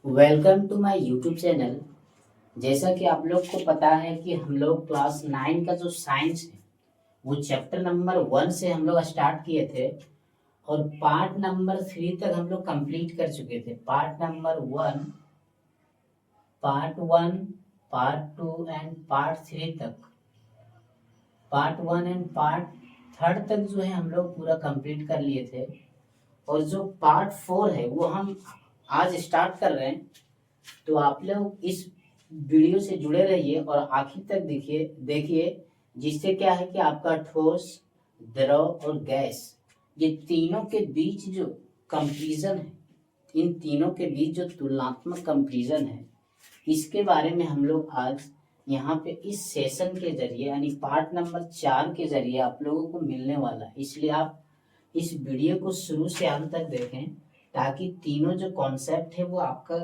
Welcome to my YouTube channel. जैसा कि आप लोग को पता है कि हम लोग क्लास 9 का जो साइंस है वो चैप्टर नंबर 1 से हम लोग स्टार्ट किए थे और पार्ट नंबर 3 तक हम लोग कंप्लीट कर चुके थे। पार्ट 1 पार्ट 2 एंड पार्ट 3 तक। पार्ट 1 एंड पार्ट 3 तक जो है हम लोग पूरा कंप्लीट कर लिए थे और जो पार्ट 4 है वो हम आज स्टार्ट कर रहे हैं। तो आप लोग इस वीडियो से जुड़े रहिए और आखिर तक देखिए देखिए, जिससे क्या है कि आपका ठोस, द्रव और गैस, ये तीनों के बीच जो कंपैरिजन है, इन तीनों के बीच जो तुलनात्मक कंपैरिजन है, इसके बारे में हम लोग आज यहाँ पे इस सेशन के जरिए यानी पार्ट नंबर 4 के जरिए आप लोगों को मिलने वाला है। इसलिए आप इस वीडियो को शुरू से अंत तक देखें ताकि तीनों जो कॉन्सेप्ट है वो आपका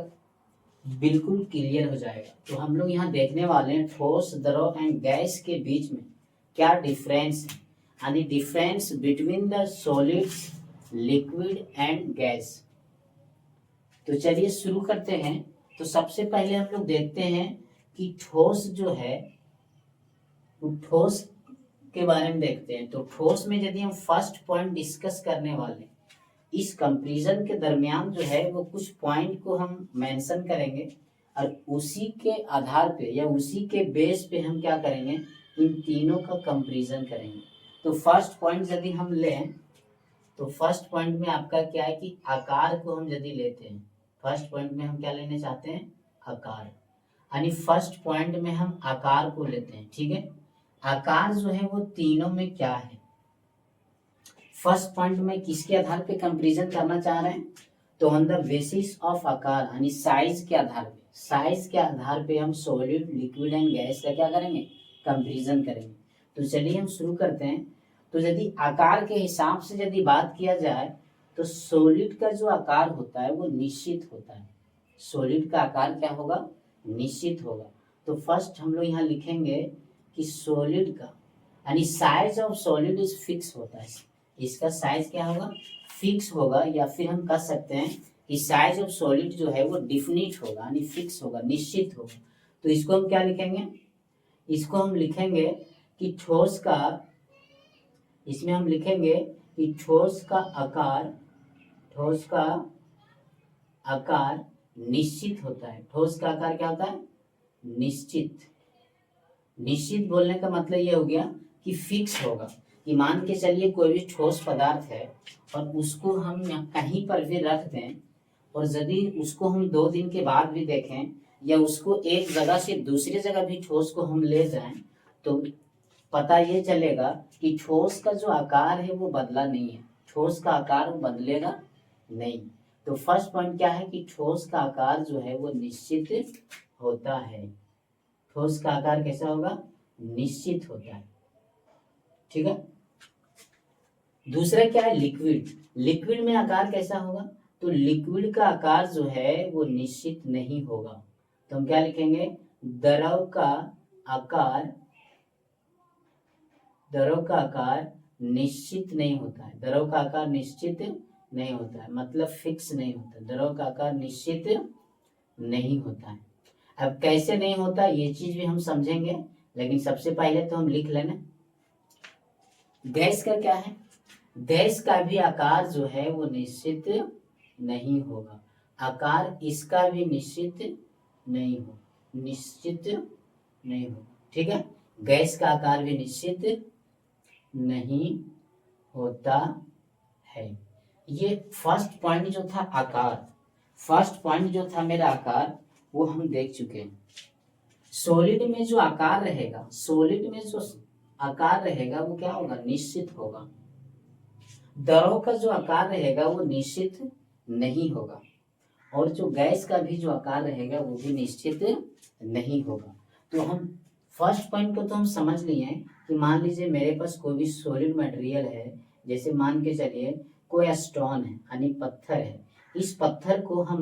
बिल्कुल क्लियर हो जाएगा। तो हम लोग यहाँ देखने वाले हैं ठोस, द्रव एंड गैस के बीच में क्या डिफरेंस है, यानी difference between the solids, liquid and gas. तो चलिए शुरू करते हैं। तो सबसे पहले हम लोग देखते हैं कि ठोस जो है, तो ठोस के बारे में देखते हैं। तो ठोस में यदि हम फर्स्ट पॉइंट डिस्कस करने वाले, इस कंपैरिजन के दरमियान जो है वो कुछ पॉइंट को हम मेंशन करेंगे और उसी के आधार पे या उसी के बेस पे हम क्या करेंगे, इन तीनों का कंपैरिजन करेंगे। तो फर्स्ट पॉइंट यदि हम लें तो फर्स्ट पॉइंट में आपका क्या है कि आकार को हम यदि लेते हैं, फर्स्ट पॉइंट में हम क्या लेने चाहते हैं, आकार। यानी फर्स्ट पॉइंट में हम आकार को लेते हैं, ठीक है। आकार जो है वो तीनों में क्या है, फर्स्ट पॉइंट में किसके आधार पे कंपैरिजन करना चाह रहे हैं, तो ऑन द बेसिस ऑफ आकार यानी साइज के आधार पे, साइज के आधार पे हम सॉलिड, लिक्विड एंड गैस का क्या करेंगे, कंपैरिजन करेंगे। तो चलिए हम शुरू करते हैं। तो यदि आकार के हिसाब से यदि बात किया जाए तो सॉलिड का जो आकार होता है वो निश्चित होता है। सॉलिड का आकार क्या होगा, निश्चित होगा। तो फर्स्ट हम लोग यहाँ लिखेंगे कि सॉलिड का यानी size of solid is fix होता है, इसका साइज क्या होगा, फिक्स होगा। या फिर हम कह सकते हैं कि साइज ऑफ सॉलिड जो है वो डिफिनिट होगा यानी फिक्स होगा, निश्चित होगा। तो इसको हम क्या लिखेंगे, इसको हम लिखेंगे कि ठोस का, इसमें हम लिखेंगे कि ठोस का आकार, ठोस का आकार निश्चित होता है। ठोस का आकार क्या होता है, निश्चित। निश्चित बोलने का मतलब ये हो गया कि फिक्स होगा। कि मान के चलिए कोई भी ठोस पदार्थ है और उसको हम कहीं पर भी रख दें और यदि उसको हम 2 दिन के बाद भी देखें या उसको एक जगह से दूसरी जगह भी ठोस को हम ले जाएं तो पता ये चलेगा कि ठोस का जो आकार है वो बदला नहीं है, ठोस का आकार वो बदलेगा नहीं। तो फर्स्ट पॉइंट क्या है कि ठोस का आकार जो है वो निश्चित होता है। ठोस का आकार कैसा होगा, निश्चित होता है, ठीक है। दूसरा क्या है, लिक्विड। लिक्विड में आकार कैसा होगा, तो लिक्विड का आकार जो है वो निश्चित नहीं होगा। तो हम क्या लिखेंगे, द्रव का आकार, द्रव का आकार निश्चित नहीं होता है। द्रव का आकार निश्चित नहीं होता है मतलब फिक्स नहीं होता, द्रव का आकार निश्चित नहीं होता है। अब कैसे नहीं होता ये चीज भी हम समझेंगे, लेकिन सबसे पहले तो हम लिख लेना गैस का क्या है। गैस का भी आकार जो है वो निश्चित नहीं होगा, आकार इसका भी निश्चित नहीं हो, निश्चित नहीं हो, ठीक है। गैस का आकार भी निश्चित नहीं होता है। ये फर्स्ट पॉइंट जो था आकार, फर्स्ट पॉइंट जो था मेरा आकार, वो हम देख चुके हैं। सॉलिड में जो आकार रहेगा, सॉलिड में जो आकार रहेगा वो क्या होगा, निश्चित होगा। द्रव का जो आकार रहेगा वो निश्चित नहीं होगा और जो गैस का भी जो आकार रहेगा वो भी निश्चित नहीं होगा। तो हम फर्स्ट पॉइंट को तो हम समझ लिए हैं कि मान लीजिए मेरे पास कोई भी सॉलिड मटेरियल है, जैसे मान के चलिए कोई स्टोन है यानी पत्थर है। इस पत्थर को हम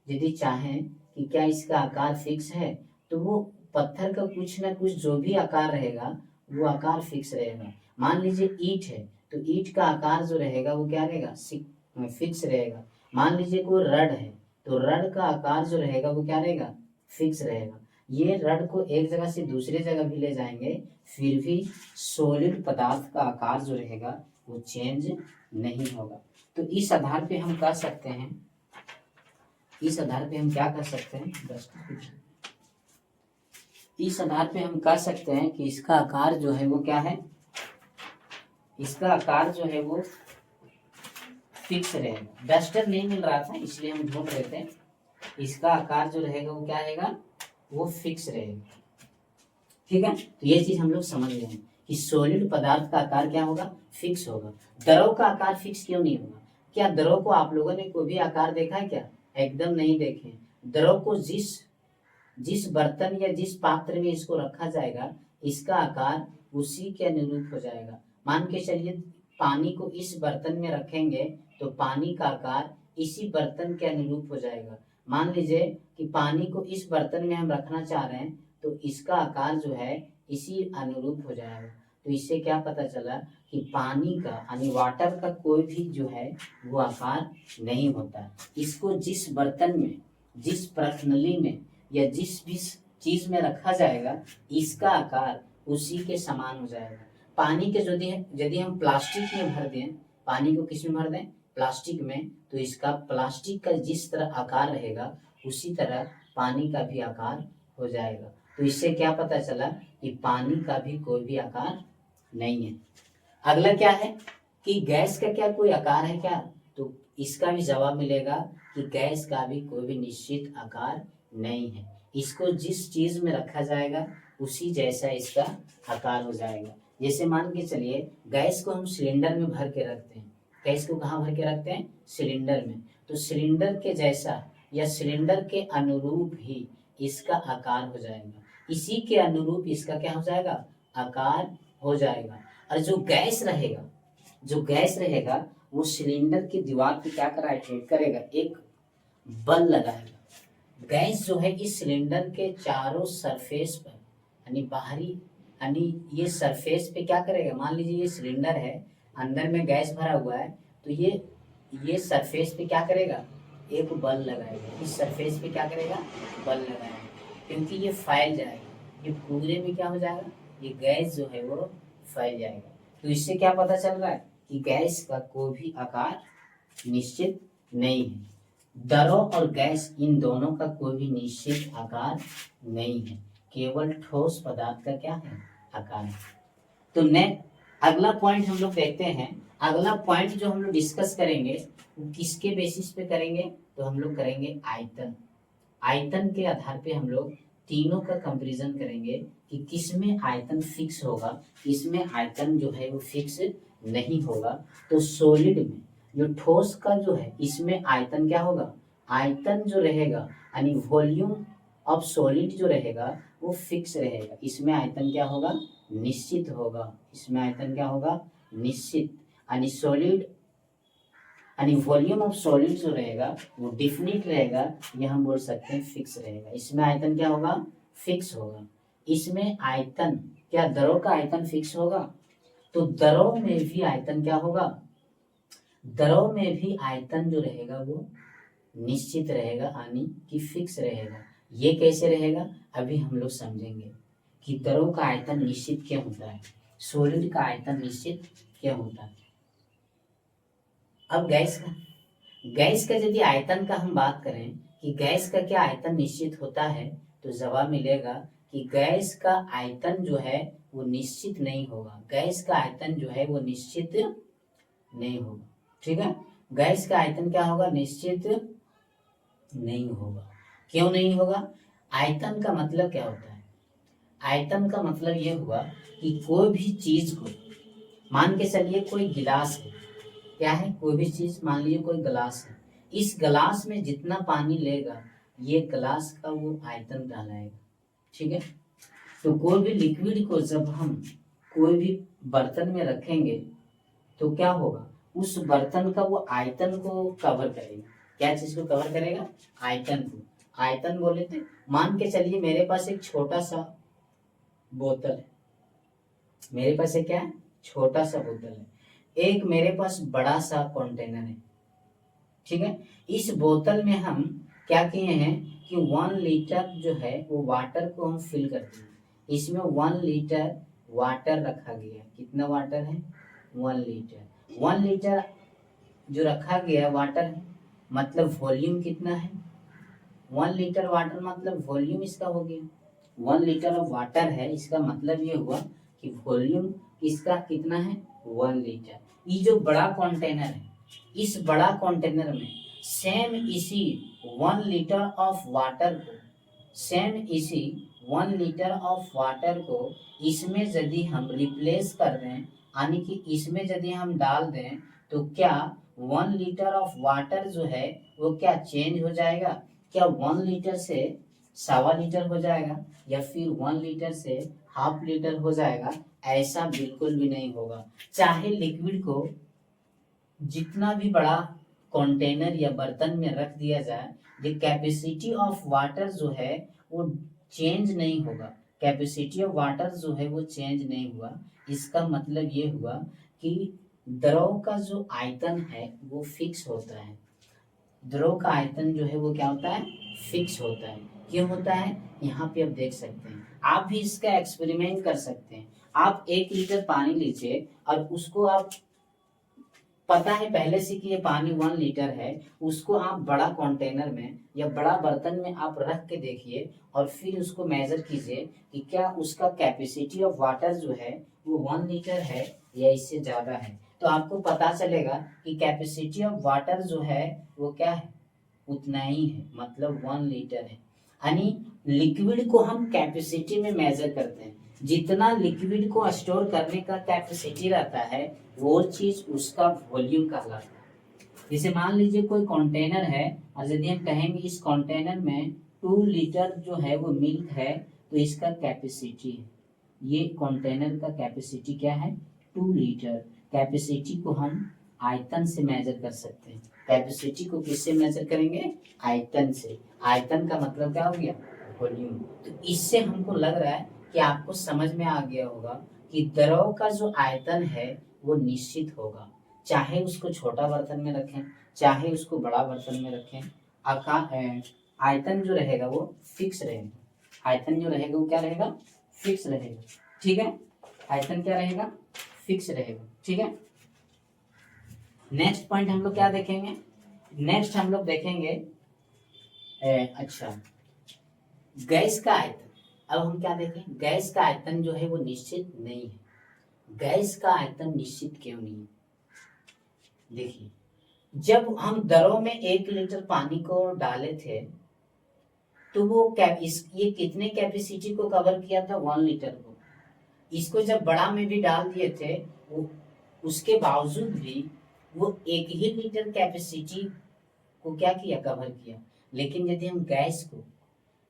यदि चाहें कि क्या इसका आकार फिक्स है, तो वो पत्थर का कुछ ना कुछ जो भी आकार रहेगा वो आकार फिक्स रहेगा। मान लीजिए ईंट है तो ईंट का आकार जो रहेगा वो क्या रहेगा, फिक्स रहेगा। मान लीजिए कोई रड है तो रड का आकार जो रहेगा वो क्या रहेगा, फिक्स रहेगा। ये रड को एक जगह से दूसरे जगह भी ले जाएंगे, फिर भी सॉलिड पदार्थ का आकार जो रहेगा वो चेंज नहीं होगा। तो इस आधार पे हम कह सकते हैं, इस आधार पे हम क्या कर सकते हैं, इस आधार पे हम कह सकते हैं कि इसका आकार जो है वो क्या है, इसका आकार जो है वो फिक्स रहेगा। डस्टर नहीं मिल रहा था इसलिए हम ढूंढ रहे थे। इसका आकार जो रहेगा वो क्या रहेगा, वो फिक्स रहेगा। ठीक है, तो ये चीज हम लोग समझ गए हैं कि सॉलिड पदार्थ का आकार क्या होगा, फिक्स होगा। द्रव का आकार फिक्स क्यों नहीं होगा? क्या द्रव को आप लोगों ने कोई भी आकार देखा है क्या? एकदम नहीं देखे। द्रव को जिस बर्तन या जिस पात्र में इसको रखा जाएगा, इसका आकार उसी के अनुरूप हो जाएगा। मान के चलिए पानी को इस बर्तन में रखेंगे तो पानी का आकार इसी बर्तन के अनुरूप हो जाएगा। मान लीजिए कि पानी को इस बर्तन में हम रखना चाह रहे हैं तो इसका आकार जो है इसी अनुरूप हो जाएगा। तो इससे क्या पता चला कि पानी का यानी वाटर का कोई भी जो है वो आकार नहीं होता। इसको जिस बर्तन में, जिस प्रणाली में या जिस भी चीज में रखा जाएगा, इसका आकार उसी के समान हो जाएगा। पानी के यदि हम प्लास्टिक में भर दें, पानी को किस में भर दें, प्लास्टिक में, तो इसका प्लास्टिक का जिस तरह आकार रहेगा उसी तरह पानी का भी आकार हो जाएगा। तो इससे क्या पता चला कि पानी का भी कोई भी आकार नहीं है। अगला क्या है कि गैस का क्या कोई आकार है क्या? तो इसका भी जवाब मिलेगा कि गैस का भी कोई भी निश्चित आकार नहीं है। इसको जिस चीज में रखा जाएगा उसी जैसा इसका आकार हो जाएगा। जैसे मान के चलिए गैस को हम सिलेंडर में भर के रखते हैं। गैस को कहाँ भर के रखते हैं? सिलेंडर में। तो सिलेंडर के जैसा या सिलेंडर के अनुरूप ही इसका आकार हो जाएगा। इसी के अनुरूप इसका क्या हो जाएगा? आकार हो जाएगा। और जो गैस रहेगा वो सिलेंडर की दीवार पे क्या करेगा, एक बल लगाएगा। गैस जो है इस सिलेंडर के चारों सरफेस पर यानी बाहरी यानी ये सरफेस पे क्या करेगा, मान लीजिए ये सिलेंडर है, अंदर में गैस भरा हुआ है, तो ये सरफेस पे क्या करेगा, एक बल लगाएगा। इस सरफेस पे क्या करेगा, बल लगाएगा, क्योंकि ये फैल जाएगा। ये पूरे में क्या हो जाएगा, ये गैस जो है वो फैल जाएगा। तो इससे क्या पता चल रहा है कि गैस का कोई भी आकार निश्चित नहीं है। द्रव और गैस इन दोनों का कोई भी निश्चित आकार नहीं है, केवल ठोस पदार्थ का क्या है, आकार है। तो अगला पॉइंट हम लोग देखते हैं। अगला पॉइंट जो हम लोग डिस्कस करेंगे वो किसके बेसिस पे करेंगे, तो हम लोग करेंगे आयतन। आयतन के आधार पे हम लोग तीनों का कंपैरिजन करेंगे कि किसमें आयतन फिक्स होगा, किसमें आयतन जो है वो फिक्स नहीं होगा। तो सॉलिड में जो ठोस का जो है इसमें आयतन क्या होगा, आयतन जो रहेगा यानी वॉल्यूम ऑफ सॉलिड जो रहेगा वो फिक्स रहेगा। इसमें आयतन क्या होगा, निश्चित होगा। इसमें आयतन क्या होगा, निश्चित। यानी सॉलिड यानी वॉल्यूम ऑफ सॉलिड जो रहेगा वो डिफिनिट रहेगा, या हम बोल सकते हैं फिक्स रहेगा। इसमें आयतन क्या होगा, फिक्स होगा। इसमें आयतन क्या, द्रव का आयतन फिक्स होगा, तो द्रव में भी आयतन क्या होगा, द्रव में भी आयतन जो रहेगा वो निश्चित रहेगा यानी कि फिक्स रहेगा। ये कैसे रहेगा अभी हम लोग समझेंगे कि द्रव का आयतन निश्चित क्यों होता है, सॉलिड का आयतन निश्चित क्यों होता है। अब गैस का यदि आयतन का हम बात करें कि गैस का क्या आयतन निश्चित होता है, तो जवाब मिलेगा कि गैस का आयतन जो है वो निश्चित नहीं होगा। गैस का आयतन जो है वो निश्चित नहीं होगा। ठीक है, गैस का आयतन क्या होगा, निश्चित नहीं होगा। क्यों नहीं होगा? आयतन का मतलब क्या होता है, आयतन का मतलब ये हुआ कि कोई भी चीज को, मान के चलिए कोई गिलास है, क्या है, कोई भी चीज, मान लीजिए कोई गिलास है, इस गिलास में जितना पानी लेगा ये गिलास का वो आयतन कहलाएगा। ठीक है, तो कोई भी लिक्विड को जब हम कोई भी बर्तन में रखेंगे तो क्या होगा, उस बर्तन का वो आयतन को कवर करेगा। क्या चीज को कवर करेगा, आयतन को। आयतन बोले थे, मान के चलिए मेरे पास एक छोटा सा बोतल है, मेरे पास एक क्या है, छोटा सा बोतल है, एक मेरे पास बड़ा सा कंटेनर है। ठीक है, इस बोतल में हम क्या किए हैं कि 1 लीटर जो है वो वाटर को हम फिल करते हैं। इसमें 1 लीटर वाटर रखा गया है। कितना वाटर है? 1 लीटर। 1 लीटर जो रखा गया है वाटर है, मतलब वॉल्यूम कितना है? 1 लीटर वाटर मतलब वॉल्यूम इसका हो गया। 1 लीटर ऑफ वाटर है, इसका मतलब ये हुआ कि वॉल्यूम इसका कितना है? 1 लीटर। ये जो बड़ा कंटेनर है, इस बड़ा कंटेनर में सेम इसी 1 लीटर ऑफ वाटर को सेम इसी 1 लीटर ऑफ वाटर को इसमें यदि हम रिप्लेस कर दें, यानी कि इसमें यदि हम डाल दें, तो क्या 1 लीटर ऑफ वाटर जो है वो क्या चेंज हो जाएगा? क्या 1 लीटर से 1.25 लीटर हो जाएगा, या फिर 1 लीटर से हाफ लीटर हो जाएगा? ऐसा बिल्कुल भी नहीं होगा। चाहे लिक्विड को जितना भी बड़ा कंटेनर या बर्तन में रख दिया जाए, द कैपेसिटी ऑफ वाटर जो है वो चेंज नहीं होगा। कैपेसिटी ऑफ वाटर जो है वो चेंज नहीं हुआ। इसका मतलब ये हुआ कि द्रव का जो आयतन है वो फिक्स होता है। द्रव का आयतन जो है वो क्या होता है? फिक्स होता है। क्यों होता है? यहाँ पे आप देख सकते हैं। आप भी इसका एक्सपेरिमेंट कर सकते हैं। आप 1 लीटर पानी लीजिए और उसको आप पता है पहले से कि ये पानी 1 लीटर है, उसको आप बड़ा कंटेनर में या बड़ा बर्तन में आप रख के देखिए और फिर उसको मेजर कीजिए कि क्या उसका कैपेसिटी ऑफ वाटर जो है वो 1 लीटर है या इससे ज्यादा है। तो आपको पता चलेगा कि कैपेसिटी ऑफ वाटर जो है वो क्या है? उतना ही है, मतलब 1 लीटर है। यानी लिक्विड को हम कैपेसिटी में मेजर करते हैं। जितना लिक्विड को स्टोर करने का कैपेसिटी रहता है वो चीज उसका वॉल्यूम कहलाता है। जैसे मान लीजिए कोई कंटेनर है और यदि हम कहेंगे इस कंटेनर में 2 लीटर जो है वो मिल्क है, तो इसका कैपेसिटी है, ये कंटेनर का कैपेसिटी क्या है? 2 लीटर। कैपेसिटी को हम आयतन से मेजर कर सकते हैं। कैपेसिटी को किससे मेजर करेंगे? आयतन से। आयतन का मतलब क्या हो गया? वॉल्यूम। तो इससे हमको लग रहा है कि आपको समझ में आ गया होगा कि द्रव का जो आयतन है वो निश्चित होगा, चाहे उसको छोटा बर्तन में रखें चाहे उसको बड़ा बर्तन में रखें। आयतन जो रहेगा वो फिक्स रहेगा। आयतन जो रहेगा वो क्या रहेगा? फिक्स रहेगा। ठीक है, आयतन क्या रहेगा? फिक्स रहेगा। ठीक है, नेक्स्ट पॉइंट हम लोग क्या देखेंगे? नेक्स्ट हम लोग देखेंगे अच्छा, गैस का आयतन। अब हम क्या देखें? गैस का आयतन जो है वो निश्चित नहीं है। गैस का आयतन निश्चित क्यों नहीं है? देखिए, जब हम द्रव में 1 लीटर पानी को डाले थे तो वो ये कितने कैपेसिटी को कवर किया था? 1 लीटर को। इसको जब बड़ा में भी डाल दिए थे वो, उसके बावजूद भी वो 1 ही लीटर कैपेसिटी को क्या किया? कवर किया। लेकिन यदि हम गैस को,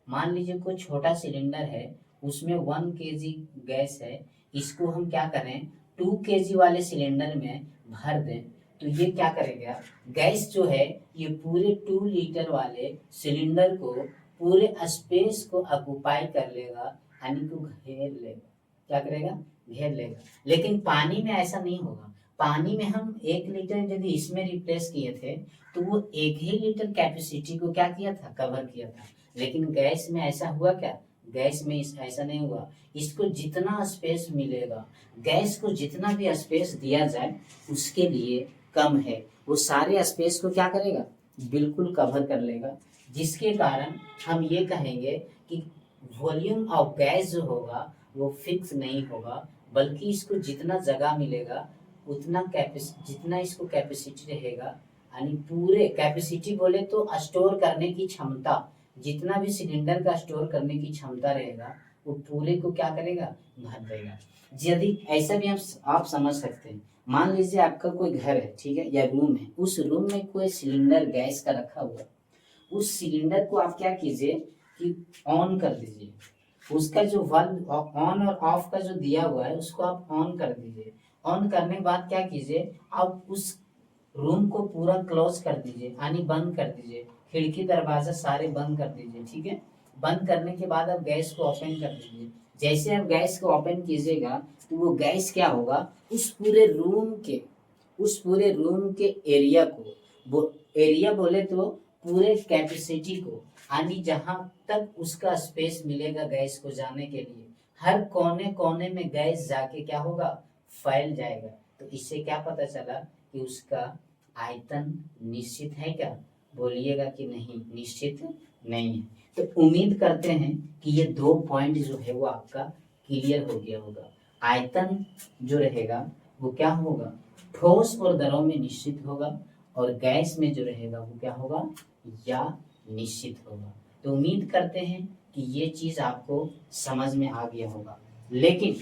मान लीजिए कोई छोटा सिलेंडर है उसमें 1 kg गैस है, इसको हम क्या करें? 2 kg वाले सिलेंडर में भर दें, तो ये क्या करेगा? गैस जो है ये पूरे 2 लीटर वाले सिलेंडर को, पूरे स्पेस को ऑक्युपाई कर लेगा, यानी कि घेर लेगा। क्या करेगा? घेर लेगा। लेकिन पानी में ऐसा नहीं होगा। पानी में हम 1 लीटर यदि इसमें रिप्लेस किए थे तो वो 1 ही लीटर कैपेसिटी को क्या किया था? कवर किया था। लेकिन गैस में ऐसा हुआ क्या? गैस में ऐसा नहीं हुआ। इसको जितना स्पेस मिलेगा, गैस को जितना भी स्पेस दिया जाए उसके लिए कम है। वो सारे स्पेस को क्या करेगा? बिल्कुल कवर कर लेगा। जिसके कारण हम ये कहेंगे कि वॉल्यूम ऑफ गैस जो होगा वो फिक्स नहीं होगा, बल्कि इसको जितना जगह मिलेगा उतना जितना इसको कैपेसिटी रहेगा, यानी पूरे कैपेसिटी बोले तो स्टोर करने की क्षमता, जितना भी सिलेंडर का स्टोर करने की क्षमता रहेगा वो पूरे को क्या करेगा? भर देगा। यदि ऐसा भी हम आप समझ सकते हैं, मान लीजिए आपका कोई घर है, ठीक है, या रूम है, उस रूम में कोई सिलेंडर गैस का रखा हुआ, उस सिलेंडर को आप क्या कीजिए कि ऑन कर दीजिए। उसका जो बल्ब ऑन और ऑफ का जो दिया हुआ है उसको आप ऑन कर दीजिए। ऑन करने के बाद क्या कीजिए? आप उस रूम को पूरा क्लोज कर दीजिए, यानी बंद कर दीजिए। खिड़की दरवाजा सारे बंद कर दीजिए। ठीक है, बंद करने के बाद आप गैस को ओपन कर दीजिए। जैसे आप गैस को ओपन कीजिएगा तो वो गैस क्या होगा? उस पूरे रूम के एरिया को, वो एरिया बोले तो पूरे कैपेसिटी को, यानी जहां तक उसका स्पेस मिलेगा गैस को जाने के लिए, हर कोने कोने में गैस जाके क्या होगा, फैल जाएगा। तो इससे क्या पता चला कि उसका आयतन निश्चित है क्या? बोलिएगा कि नहीं, निश्चित नहीं है। तो उम्मीद करते हैं कि ये 2 पॉइंट जो है वो आपका क्लियर हो गया होगा। आयतन जो रहेगा वो क्या होगा, ठोस और द्रव में निश्चित होगा, और गैस में जो रहेगा वो क्या होगा, या निश्चित होगा। तो उम्मीद करते हैं कि ये चीज आपको समझ में आ गया होगा। लेकिन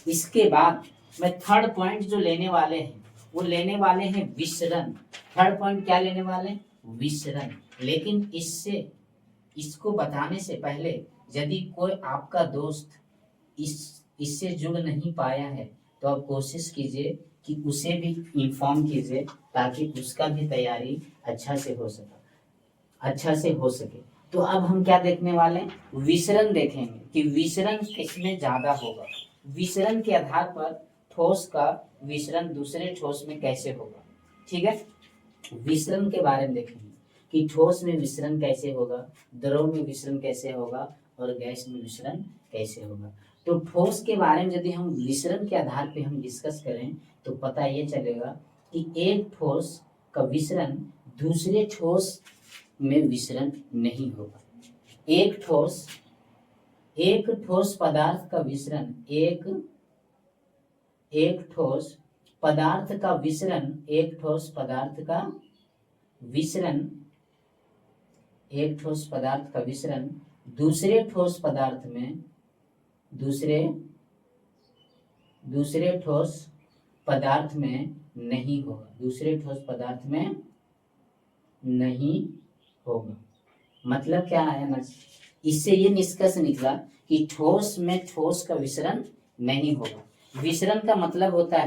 इसके बाद मैं थर्ड पॉइंट जो लेने वाले हैं वो लेने वाले हैं विसरण। थर्ड पॉइंट क्या लेने वाले हैं, विसरण। लेकिन इसको बताने से पहले यदि कोई आपका दोस्त इससे जुड़ नहीं पाया है तो आप कोशिश कीजिए कि उसे भी इन्फॉर्म कीजिए, ताकि उसका भी तैयारी अच्छा से हो सके। तो अब हम क्या देखने वाले हैं, विसरण देखेंगे कि विसरण किसमें ज्यादा होगा। विसरण के आधार पर ठोस का विसरण दूसरे ठोस में कैसे होगा। ठीक है, विसरण के बारे में देखेंगे कि ठोस में विसरण कैसे होगा, द्रव में विसरण कैसे होगा, और गैस में विसरण कैसे होगा। तो ठोस के बारे में यदि हम विसरण के आधार पे हम डिस्कस करें तो पता ये चलेगा कि एक ठोस का विसरण दूसरे ठोस में विसरण नहीं होगा। एक ठोस पदार्थ का विसरण एक ठोस पदार्थ का विसरण एक ठोस पदार्थ का विसरण दूसरे ठोस पदार्थ में नहीं होगा। मतलब क्या है ना, इससे ये निष्कर्ष निकला कि ठोस में ठोस का विसरण नहीं होगा। विसरण का मतलब होता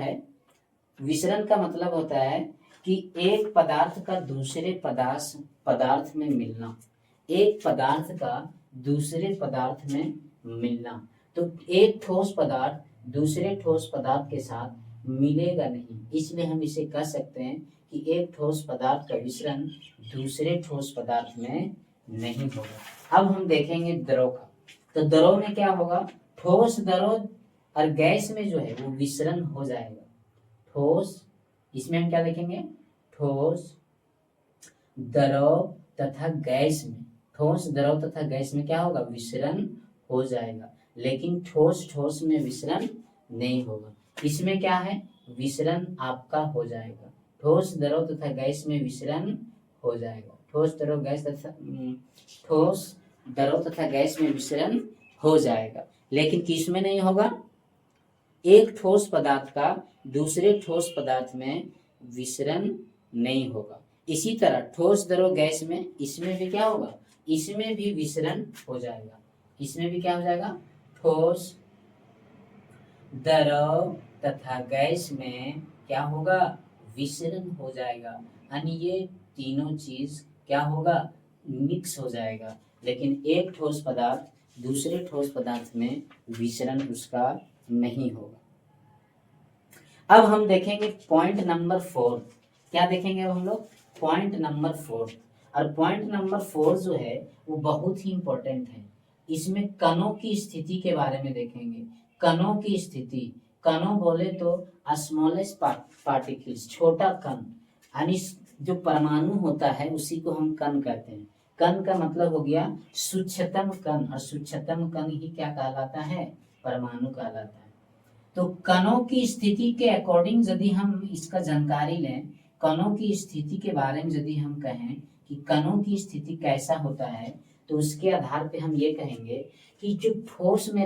है कि एक पदार्थ का दूसरे पदार्थ में मिलना, एक पदार्थ का दूसरे पदार्थ में मिलना। तो एक ठोस पदार्थ दूसरे ठोस पदार्थ के साथ मिलेगा नहीं, इसलिए हम इसे कह सकते हैं कि एक ठोस पदार्थ का विसरण दूसरे ठोस पदार्थ में नहीं होगा। अब हम देखेंगे द्रव का। तो द्रव में क्या होगा, ठोस, द्रव और गैस में जो है वो विसरण हो जाएगा। ठोस, इसमें हम क्या देखेंगे, ठोस, द्रव तथा गैस में, ठोस, द्रव तथा गैस में क्या होगा, विसरण हो जाएगा। लेकिन ठोस में विसरण नहीं होगा। इसमें क्या है, विसरण आपका हो जाएगा। ठोस, द्रव तथा गैस में विसरण हो जाएगा। ठोस, द्रव तथा गैस में विसरण हो जाएगा। लेकिन किस में नहीं होगा, एक ठोस पदार्थ का दूसरे ठोस पदार्थ में विसरण नहीं होगा। इसी तरह ठोस, द्रव, गैस में, इसमें भी क्या होगा, इसमें भी विसरण हो जाएगा। इसमें भी क्या हो जाएगा, ठोस, द्रव तथा गैस में क्या होगा, विसरण हो जाएगा। यानी ये तीनों चीज क्या होगा, मिक्स हो जाएगा। लेकिन एक ठोस पदार्थ दूसरे ठोस पदार्थ में विसरण उसका नहीं होगा। अब हम देखेंगे पॉइंट नंबर 4। क्या देखेंगे अब हम लोग, पॉइंट नंबर 4। और पॉइंट नंबर 4 जो है वो बहुत ही इंपॉर्टेंट है। इसमें कणों की स्थिति के बारे में देखेंगे। कणों की स्थिति, कणों बोले तो स्मॉलेस्ट पार्टिकल्स, छोटा कण, यानी जो परमाणु होता है उसी को हम कण कहते हैं। कण का मतलब हो गया सूक्ष्मतम कण, और सूक्ष्मतम कण ही क्या कहलाता है, परमाणु कहलाता है। तो कणों की स्थिति के अकॉर्डिंग यदि हम इसका जानकारी लें, कणों की स्थिति के बारे में यदि हम कहें कि कणों की स्थिति कैसा होता है, तो उसके आधार पे हम ये कहेंगे कि जो ठोस में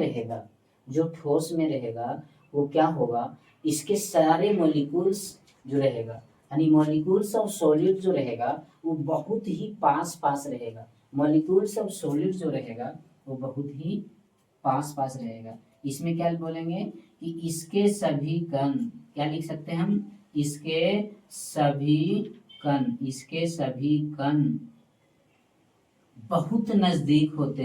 रहेगा वो क्या होगा, इसके सारे मॉलिक्यूल्स जो रहेगा, यानी मॉलिक्यूल्स ऑफ सॉलिड जो रहेगा वो बहुत ही पास रहेगा। मॉलिक्यूल्स ऑफ सॉलिड जो रहेगा वो बहुत ही पास रहेगा। इसमें क्या बोलेंगे कि इसके सभी कण, क्या लिख सकते हैं हम, इसके सभी कण बहुत नजदीक होते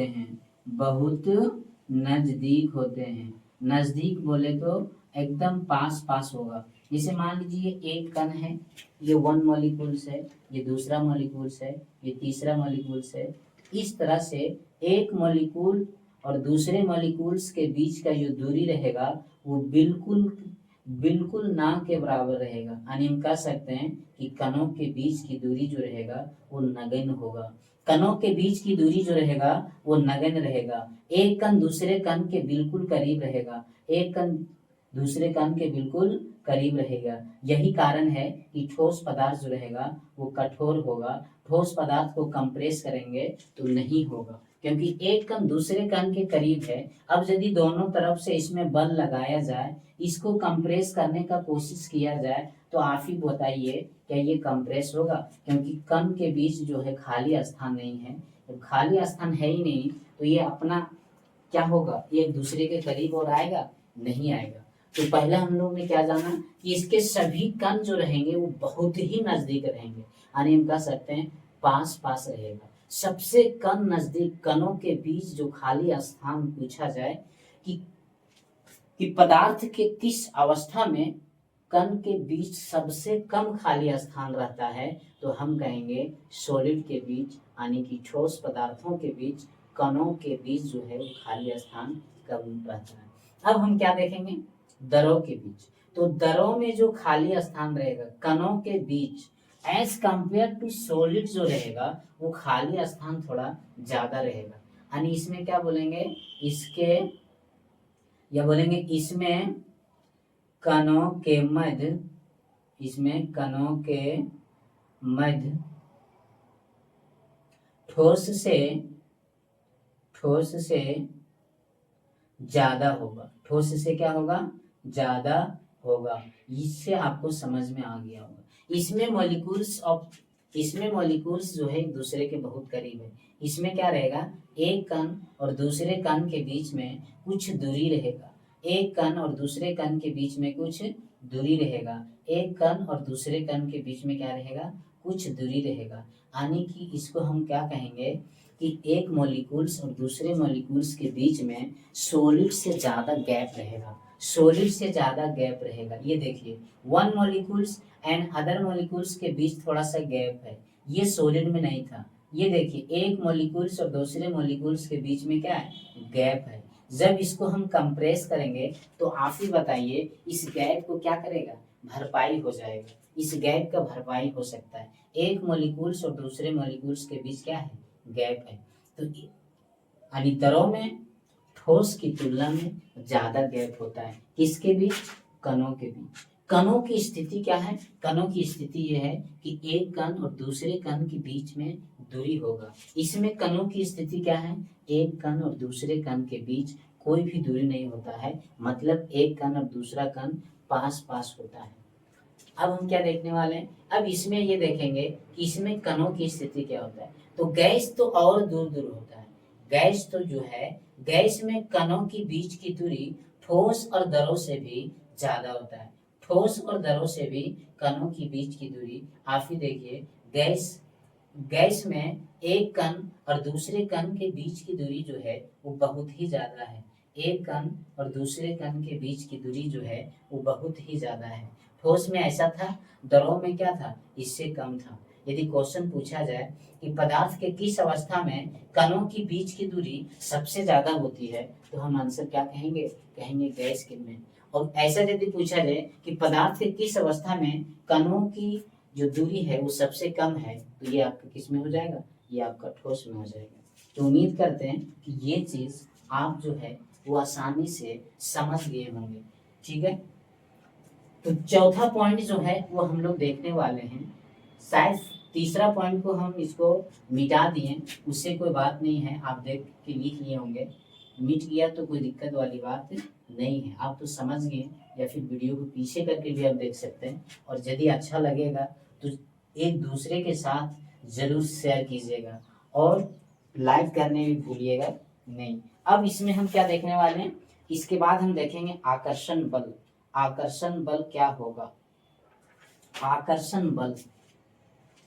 हैं। नजदीक बोले तो एकदम पास होगा, जैसे मान लीजिए एक कण है, ये 1 मॉलिक्यूल्स है, ये दूसरा मॉलिक्यूल्स है, ये तीसरा मॉलिक्यूल्स है। इस तरह से एक मॉलिक्यूल और दूसरे मॉलिक्यूल्स के बीच का जो दूरी रहेगा वो बिल्कुल बिल्कुल ना के बराबर रहेगा। यानी हम कह सकते हैं कि कणों के बीच की दूरी जो रहेगा वो नगण्य होगा। कणों के बीच की दूरी जो रहेगा वो नगण्य रहेगा। एक कण दूसरे कण के बिल्कुल करीब रहेगा, एक कण दूसरे कण के बिल्कुल करीब रहेगा। यही कारण है कि ठोस पदार्थ जो रहेगा वो कठोर होगा। ठोस पदार्थ को कंप्रेस करेंगे तो नहीं होगा, क्योंकि एक कण दूसरे कण के करीब है। अब यदि दोनों तरफ से इसमें बल लगाया जाए, इसको कंप्रेस करने का कोशिश किया जाए, तो आप ही बताइए क्या ये कंप्रेस होगा? क्योंकि कण के बीच जो है खाली स्थान नहीं है। जब खाली स्थान है ही नहीं तो ये अपना क्या होगा, एक दूसरे के करीब और आएगा? नहीं आएगा। तो पहले हम लोग ने क्या जाना कि इसके सभी कण जो रहेंगे वो बहुत ही नजदीक रहेंगे। यानी हम कह सकते हैं पास पास रहेगा। सबसे कम नजदीक कणों के बीच जो खाली स्थान पूछा जाए कि पदार्थ के किस अवस्था में कण के बीच सबसे कम खाली स्थान रहता है, तो हम कहेंगे सॉलिड के बीच, यानी कि ठोस पदार्थों के बीच कणों के बीच जो है वो खाली स्थान कम रहता है। अब हम क्या देखेंगे, दरों के बीच। तो दरों में जो खाली स्थान रहेगा कणों के बीच एज कंपेयर टू सॉलिड जो रहेगा वो खाली स्थान थोड़ा ज्यादा रहेगा। यानी इसमें क्या बोलेंगे, इसके या बोलेंगे इसमें कणों के मध्य, इसमें कणों के मध्य ठोस से ज्यादा होगा। ठोस से क्या होगा, ज्यादा होगा। इससे आपको समझ में आ गया होगा। इसमें मॉलिक्यूल्स जो है एक दूसरे के बहुत करीब है। इसमें क्या रहेगा, एक कण और दूसरे कण के बीच में कुछ दूरी रहेगा। एक कण और दूसरे कण के बीच में कुछ दूरी रहेगा। एक कण और दूसरे कण के बीच में क्या रहेगा, कुछ दूरी रहेगा। यानी कि इसको हम क्या कहेंगे कि एक मॉलिक्यूल्स और दूसरे मॉलिक्यूल्स के बीच में सॉलिड से ज्यादा गैप रहेगा। सॉलिड से ज्यादा गैप रहेगा। ये देखिए, one molecules and other molecules के बीच थोड़ा सा गैप है, ये सॉलिड में नहीं था। ये देखिए, एक मॉलिक्यूल्स और दूसरे मॉलिक्यूल्स के बीच में क्या है, गैप है। जब इसको हम कंप्रेस करेंगे तो आप ही बताइए इस गैप को क्या करेगा, भरपाई हो जाएगा। इस गैप का भरपाई हो सकता है। एक मॉलिक्यूल्स और दूसरे मॉलिक्यूल्स के बीच क्या है, गैप है। तो यानी दरों में ठोस की तुलना में ज्यादा गैप होता है। किसके बीच, कणों के बीच। कणों की स्थिति क्या है, कणों की स्थिति यह है कि एक कण और दूसरे कण के बीच में दूरी होगा। इसमें कणों की स्थिति क्या है, एक कण और दूसरे कण के बीच कोई भी दूरी नहीं होता है। मतलब एक कण और दूसरा कण पास पास होता है। अब हम क्या देखने वाले हैं, अब इसमें ये देखेंगे कि इसमें कणों की स्थिति क्या होता है। तो गैस तो और दूर दूर होता है। गैस तो जो है, गैस में कणों के बीच की दूरी ठोस और द्रव से भी ज्यादा होता है। ठोस और द्रव से भी कणों के बीच की दूरी, आप ही देखिए, गैस में एक कण और दूसरे कण के बीच की दूरी जो है वो बहुत ही ज्यादा है। एक कण और दूसरे कण के बीच की दूरी जो है वो बहुत ही ज्यादा है। ठोस में ऐसा था, द्रव में क्या था, इससे कम था। यदि क्वेश्चन पूछा जाए कि पदार्थ के किस अवस्था में कणों के बीच की दूरी सबसे ज्यादा होती है, तो हम आंसर क्या कहेंगे, कहेंगे गैस के में। और ऐसा यदि पूछा जाए कि पदार्थ के किस अवस्था में कणों की जो दूरी है वो सबसे कम है, तो ये आपका किस में हो जाएगा, ये आपका ठोस में हो जाएगा। तो उम्मीद करते हैं कि ये चीज आप जो है वो आसानी से समझ गए होंगे। ठीक है, तो चौथा पॉइंट जो है वो हम लोग देखने वाले हैं। शायद तीसरा पॉइंट को हम इसको मिटा दिए, उससे कोई बात नहीं है, आप देख के लिख लिए होंगे। मिट गया तो कोई दिक्कत वाली बात नहीं है, आप तो समझ गए। या फिर वीडियो को पीछे करके भी आप देख सकते हैं। और यदि अच्छा लगेगा तो एक दूसरे के साथ जरूर शेयर कीजिएगा और लाइक करने भी भूलिएगा नहीं। अब इसमें हम क्या देखने वाले हैं, इसके बाद हम देखेंगे आकर्षण बल। आकर्षण बल क्या होगा, आकर्षण बल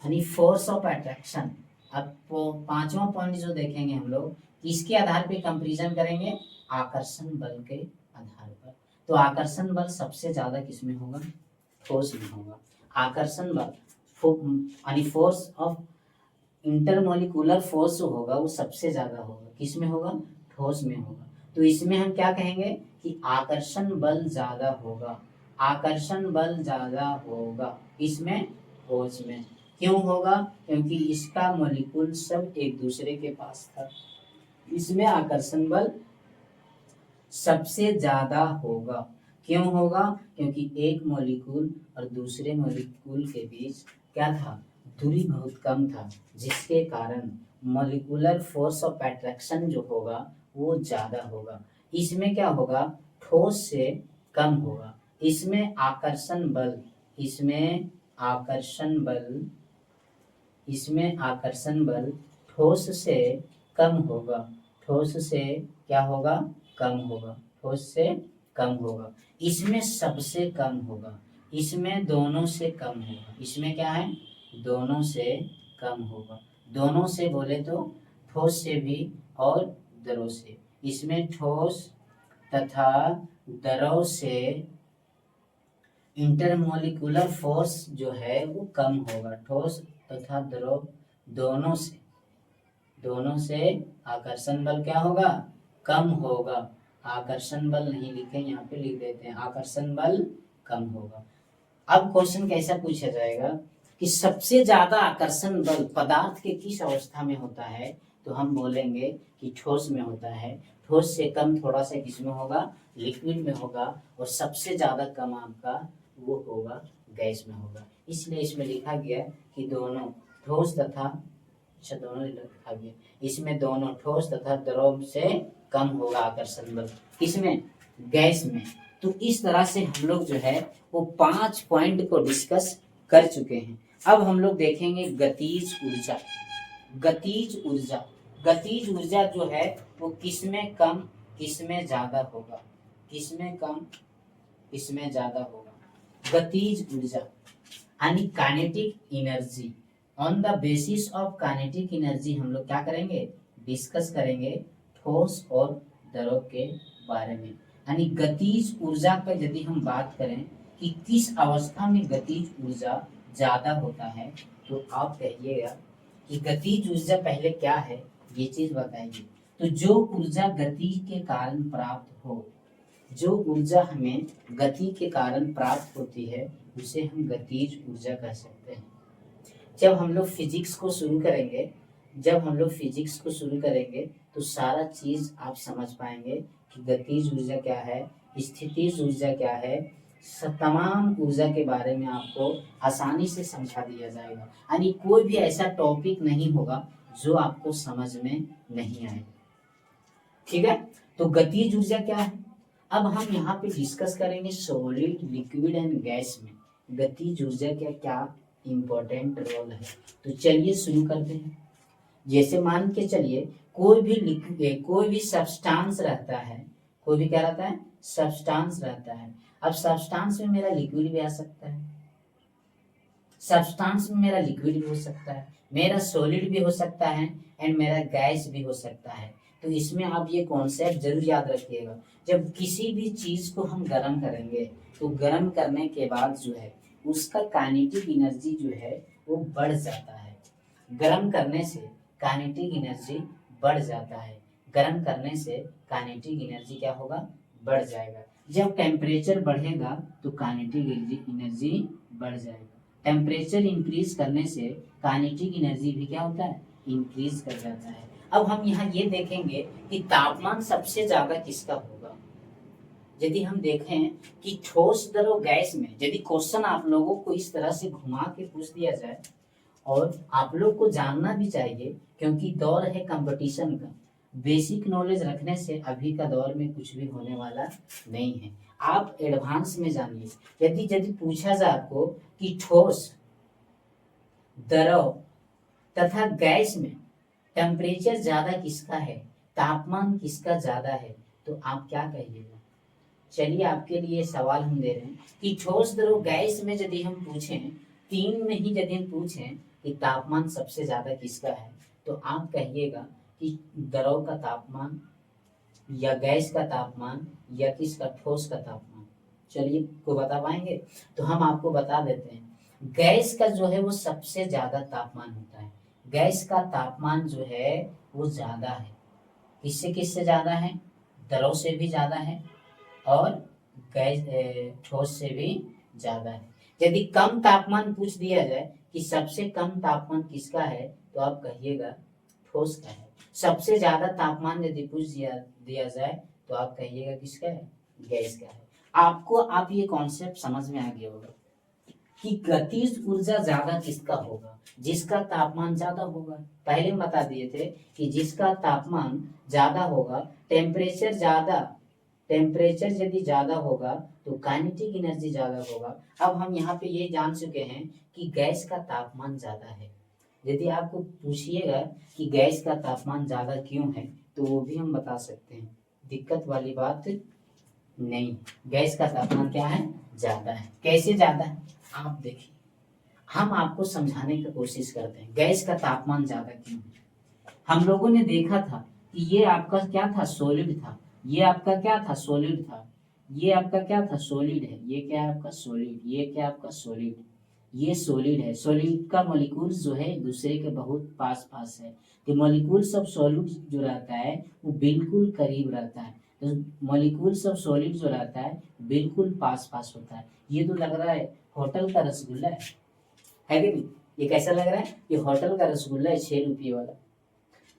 यानी फोर्स ऑफ अट्रैक्शन। अब वो पांचवा पॉइंट जो देखेंगे हम लोग, इसके आधार पे कंपैरिजन करेंगे आकर्षण बल के आधार पर। तो आकर्षण बल सबसे ज्यादा किसमें होगा, ठोस में होगा। आकर्षण बल यानी फोर्स ऑफ इंटरमोलिकुलर फोर्स जो होगा वो सबसे ज्यादा होगा, किस में होगा? ठोस में होगा। तो इसमें हम क्या कहेंगे कि आकर्षण बल ज्यादा होगा, आकर्षण बल ज्यादा होगा इसमें, ठोस में। क्यों होगा? क्योंकि इसका मॉलिक्यूल सब एक दूसरे के पास था, इसमें आकर्षण बल सबसे ज्यादा होगा। क्यों होगा? क्योंकि एक मॉलिक्यूल और दूसरे मॉलिक्यूल के बीच क्या था? दूरी बहुत कम था, जिसके कारण मॉलिक्यूलर फोर्स ऑफ अट्रैक्शन जो होगा वो ज्यादा होगा। इसमें क्या होगा? ठोस से कम होगा। इसमें आकर्षण बल, इसमें आकर्षण बल, इसमें आकर्षण बल ठोस से कम होगा, ठोस से क्या होगा? कम होगा, ठोस से कम होगा। इसमें सबसे कम होगा, इसमें दोनों से कम होगा। इसमें क्या है? दोनों से कम होगा। दोनों से बोले तो ठोस से भी और द्रव से। इसमें ठोस तथा द्रव से इंटरमोलिकुलर फोर्स जो है वो कम होगा। ठोस तथा द्रव दोनों से आकर्षण बल क्या होगा? कम होगा। आकर्षण बल नहीं लिखे, यहाँ पे लिख देते हैं आकर्षण बल कम होगा। अब क्वेश्चन कैसा पूछा जाएगा कि सबसे ज्यादा आकर्षण बल पदार्थ के किस अवस्था में होता है? तो हम बोलेंगे कि ठोस में होता है। ठोस से कम थोड़ा सा किसमें होगा? लिक्विड में होगा। और सबसे ज्यादा कम आपका वो होगा गैस में होगा। इसलिए इसमें लिखा गया कि दोनों ठोस तथा दोनों लिखा गया, इसमें दोनों ठोस तथा द्रव से कम होगा आकर्षण बल, किसमें? गैस में। तो इस तरह से हम लोग जो है वो 5 पॉइंट को डिस्कस कर चुके हैं। अब हम लोग देखेंगे गतिज ऊर्जा। गतिज ऊर्जा, गतिज ऊर्जा जो है वो किसमें कम किसमें ज्यादा होगा? किसमें कम किसमें ज्यादा होगा? गतिज ऊर्जा यानी kinetic energy. On the basis of kinetic energy हम लोग क्या करेंगे? डिस्कस करेंगे ठोस और द्रव के बारे में। यानी गतिज ऊर्जा का यदि हम बात करें कि किस अवस्था में गतिज ऊर्जा ज्यादा होता है, तो आप कहिएगा कि गतिज ऊर्जा पहले क्या है ये चीज बताइए। तो जो ऊर्जा गति के कारण प्राप्त हो, जो ऊर्जा हमें गति के कारण प्राप्त होती है उसे हम गतिज ऊर्जा कह सकते हैं। जब हम लोग फिजिक्स को शुरू करेंगे तो सारा चीज आप समझ पाएंगे कि गतिज ऊर्जा क्या है, स्थितिज ऊर्जा क्या है, तमाम ऊर्जा के बारे में आपको आसानी से समझा दिया जाएगा। यानी कोई भी ऐसा टॉपिक नहीं होगा जो आपको समझ में नहीं आए। ठीक है, तो गतिज ऊर्जा क्या है? अब हम यहाँ पे डिस्कस करेंगे सॉलिड, लिक्विड एंड गैस में गतिज ऊर्जा का क्या इम्पोर्टेंट रोल है। तो चलिए शुरू करते हैं। जैसे मान के चलिए कोई भी सब्सटेंस रहता है, कोई भी क्या रहता है? सब्सटेंस रहता है। अब सब्सटेंस में मेरा लिक्विड भी आ सकता है, सब्सटेंस में मेरा लिक्विड भी हो सकता है, मेरा सॉलिड भी हो सकता है एंड मेरा गैस भी हो सकता है। तो इसमें आप ये कॉन्सेप्ट जरूर याद रखिएगा, जब किसी भी चीज को हम गर्म करेंगे तो गर्म करने के बाद जो है उसका काइनेटिक एनर्जी जो है वो बढ़ जाता है। गर्म करने से काइनेटिक एनर्जी बढ़ जाता है, गर्म करने से काइनेटिक एनर्जी क्या होगा? बढ़ जाएगा। जब टेम्परेचर बढ़ेगा तो काइनेटिक एनर्जी बढ़ जाएगा। टेम्परेचर इंक्रीज करने से काइनेटिक एनर्जी भी क्या होता है? इंक्रीज कर जाता है। अब हम यहाँ ये देखेंगे कि तापमान सबसे ज्यादा किसका होगा। यदि हम देखें कि ठोस द्रव गैस में, यदि क्वेश्चन आप लोगों को इस तरह से घुमा के पूछ दिया जाए, और आप लोग को जानना भी चाहिए क्योंकि दौर है कंपटीशन का, बेसिक नॉलेज रखने से अभी का दौर में कुछ भी होने वाला नहीं है। आप एडवांस में जानिए। यदि पूछा जाए आपको कि ठोस, द्रव तथा गैस में टेम्परेचर ज्यादा किसका है, तापमान किसका ज्यादा है, तो आप क्या कहिएगा? चलिए आपके लिए सवाल हम दे रहे हैं कि ठोस, द्रव, गैस में यदि हम पूछें, तीन में ही यदि हम पूछें कि तापमान सबसे ज्यादा किसका है, तो आप कहिएगा कि द्रव का तापमान या गैस का तापमान या किसका? ठोस का तापमान। चलिए को बता पाएंगे? तो हम आपको बता देते हैं, गैस का जो है वो सबसे ज्यादा तापमान होता है। गैस का तापमान जो है वो ज्यादा है। किससे किससे ज्यादा है? द्रव से भी ज्यादा है और ठोस से भी ज्यादा है। यदि कम तापमान पूछ दिया जाए कि सबसे कम तापमान किसका है, तो आप कहिएगा ठोस का है। सबसे ज्यादा तापमान यदि पूछ दिया जाए तो आप कहिएगा किसका है? गैस का है। आपको आप ये कॉन्सेप्ट समझ में आ गया होगा कि गतिज ऊर्जा ज्यादा किसका होगा? जिसका तापमान ज्यादा होगा। पहले हम बता दिए थे कि जिसका तापमान ज्यादा होगा, टेम्परेचर यदि ज्यादा होगा तो काइनेटिक एनर्जी ज्यादा होगा। अब हम यहाँ पे ये जान चुके हैं कि गैस का तापमान ज्यादा है। यदि आपको पूछिएगा कि गैस का तापमान ज्यादा क्यों है, तो वो भी हम बता सकते हैं, दिक्कत वाली बात नहीं। गैस का तापमान क्या है? ज्यादा है। कैसे ज्यादा है आप देखिए, हम आपको समझाने की कोशिश करते हैं गैस का तापमान ज्यादा क्यों है। हम लोगों ने देखा था कि ये आपका क्या था? सॉलिड था। ये आपका क्या था? सॉलिड था। ये आपका क्या था? सॉलिड है। ये क्या है आपका? सॉलिड। ये क्या आपका? सॉलिड। ये सॉलिड है। सॉलिड का मॉलिक्यूल्स जो है एक दूसरे के बहुत पास पास है। तो मॉलिक्यूल्स ऑफ सॉलिड जो रहता है वो बिल्कुल करीब रहता है। तो मॉलिक्यूल्स ऑफ सॉलिड जो रहता है बिल्कुल पास पास होता है। ये तो लग रहा है होटल का रसगुल्ला है कि नहीं? ये कैसा लग रहा है? ये होटल का रसगुल्ला है, 6 रुपये वाला।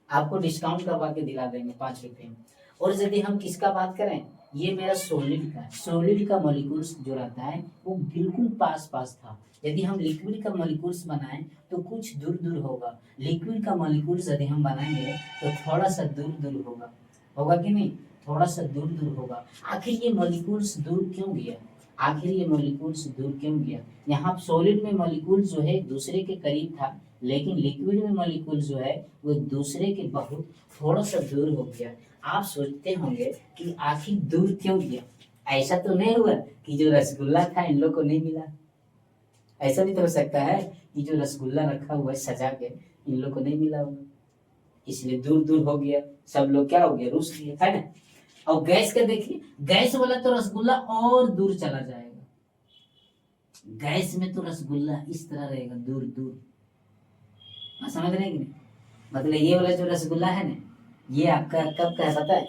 आपको डिस्काउंट करवा के दिला देंगे 5 रुपये में। और यदि हम किसका बात करें, ये मेरा सॉलिड का, सॉलिड का मॉलिक्यूल्स जो रहता है वो बिल्कुल पास पास था। यदि हम लिक्विड का मॉलिक्यूल्स बनाएं तो कुछ दूर दूर होगा। लिक्विड का मॉलिक्यूल्स यदि हम बनाएंगे तो थोड़ा सा दूर दूर होगा। होगा कि नहीं? थोड़ा सा दूर दूर होगा। आखिर ये मॉलिक्यूल्स दूर क्यों गया? आखिर ये मॉलिक्यूल्स दूर क्यों गया? यहाँ सॉलिड में मॉलिक्यूल जो है दूसरे के करीब था, लेकिन लिक्विड में मॉलिक्यूल जो है वो दूसरे के बहुत थोड़ा सा दूर हो गया। आप सोचते होंगे कि आखिर दूर क्यों गया? ऐसा तो नहीं हुआ कि जो रसगुल्ला था इन लोग को नहीं मिला। ऐसा भी तो हो सकता है कि जो रसगुल्ला रखा हुआ है सजा के इन लोग को नहीं मिला होगा, इसलिए दूर दूर हो गया। सब लोग क्या हो गया? रूस गए, है ना? और गैस का देखिए, गैस वाला तो रसगुल्ला और दूर चला जाएगा। गैस में तो रसगुल्ला इस तरह रहेगा, दूर दूर। समझ रहे हैं कि नहीं? मतलब ये वाला जो रसगुल्ला है ना, ये आपका कब का है पता है?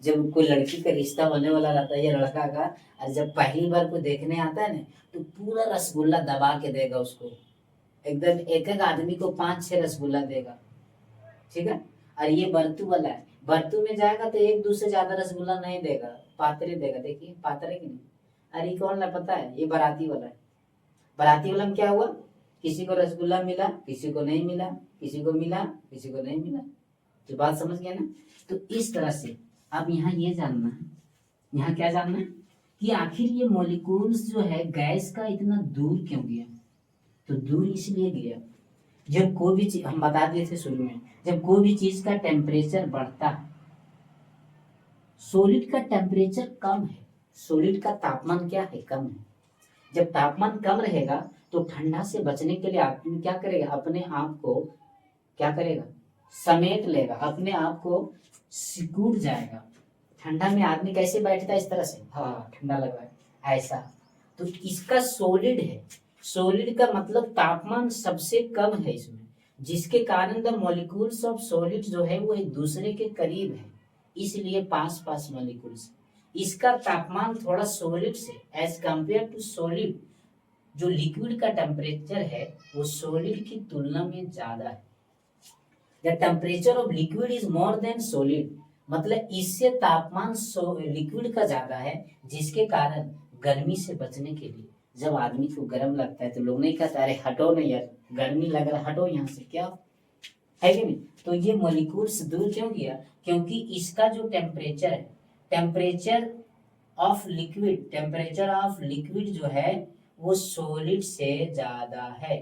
जब कोई लड़की का रिश्ता होने वाला रहता है, ये लड़का का, और जब पहली बार को देखने आता है ना, तो पूरा रसगुल्ला दबा के देगा उसको। एकदम एक एक आदमी को 5-6 रसगुल्ला देगा, ठीक है? और ये बर्तू वाला है, बर्तू में जाएगा तो एक दूसरे ज्यादा रसगुल्ला नहीं देगा, पातरे देगा। देखिए पातरे की नहीं। अरे कौन है पता है? ये बाराती वाला है। बाराती वाला में क्या हुआ? किसी को रसगुल्ला मिला, किसी को नहीं मिला, किसी को मिला, किसी को नहीं मिला। तो बात समझ गया ना? तो इस तरह से अब यहाँ ये जानना है, यहाँ क्या जानना है कि आखिर ये मॉलिक्यूल्स जो है गैस का इतना दूर क्यों गया? तो दूर इसलिए गया, जब कोई भी चीज, हम बता दिए थे शुरू में, जब कोई भी चीज का टेम्परेचर बढ़ता है, सॉलिड का टेम्परेचर कम है, सॉलिड का तापमान क्या है? कम है। जब तापमान कम रहेगा तो ठंडा से बचने के लिए आदमी क्या करेगा? अपने आप को क्या करेगा? समेट लेगा, अपने आप को सिकुड़ जाएगा। ठंडा में आदमी कैसे बैठता है? इस तरह से, हाँ ठंडा लग रहा है ऐसा। तो इसका सॉलिड है। सॉलिड का मतलब तापमान सबसे कम है इसमें, जिसके कारण द मॉलिक्यूल्स ऑफ सॉलिड जो है वो एक दूसरे के करीब है, इसलिए पास पास मॉलिक्यूल्स। इसका तापमान थोड़ा सॉलिड से एज कंपेयर टू सॉलिड, जो लिक्विड का टेम्परेचर है वो सॉलिड की तुलना में ज्यादा है। The temperature of liquid is more than solid, मतलब इससे तापमान लिक्विड का ज्यादा है, जिसके कारण गर्मी से बचने के लिए, जब आदमी को गर्म लगता है तो लोग नहीं कहते अरे हटो नहीं यार गर्मी लग रहा, हटो यहाँ से, क्या है कि नहीं? तो ये मॉलिक्यूल्स दूर क्यों गया? क्योंकि इसका जो टेम्परेचर है, टेम्परेचर ऑफ लिक्विड जो है वो सॉलिड से ज्यादा है।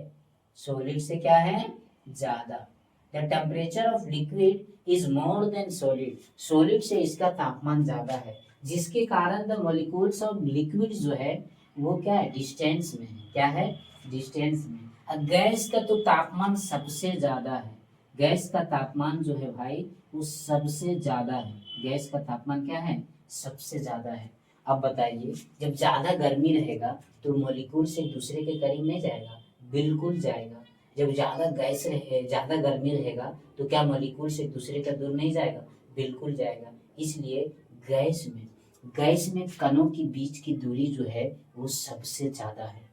सॉलिड से क्या है? ज्यादा। The temperature of liquid is more than solid, solid से इसका तापमान ज्यादा है, जिसके कारण द मॉलिक्यूल्स ऑफ लिक्विड जो है वो क्या है? डिस्टेंस में है। क्या है? डिस्टेंस में। गैस का तो तापमान सबसे ज्यादा है, गैस का तापमान जो है भाई वो सबसे ज्यादा है। गैस का तापमान क्या है? सबसे ज्यादा है। अब बताइए, जब ज्यादा गर्मी रहेगा तो मॉलिक्यूल से दूसरे के करीब नहीं जाएगा? बिल्कुल जाएगा। जब ज्यादा गर्मी रहेगा तो क्या मॉलिक्यूल से दूसरे का दूर नहीं जाएगा? बिल्कुल जाएगा। इसलिए गैस में गैस में कणों के बीच की दूरी जो है वो सबसे ज्यादा है।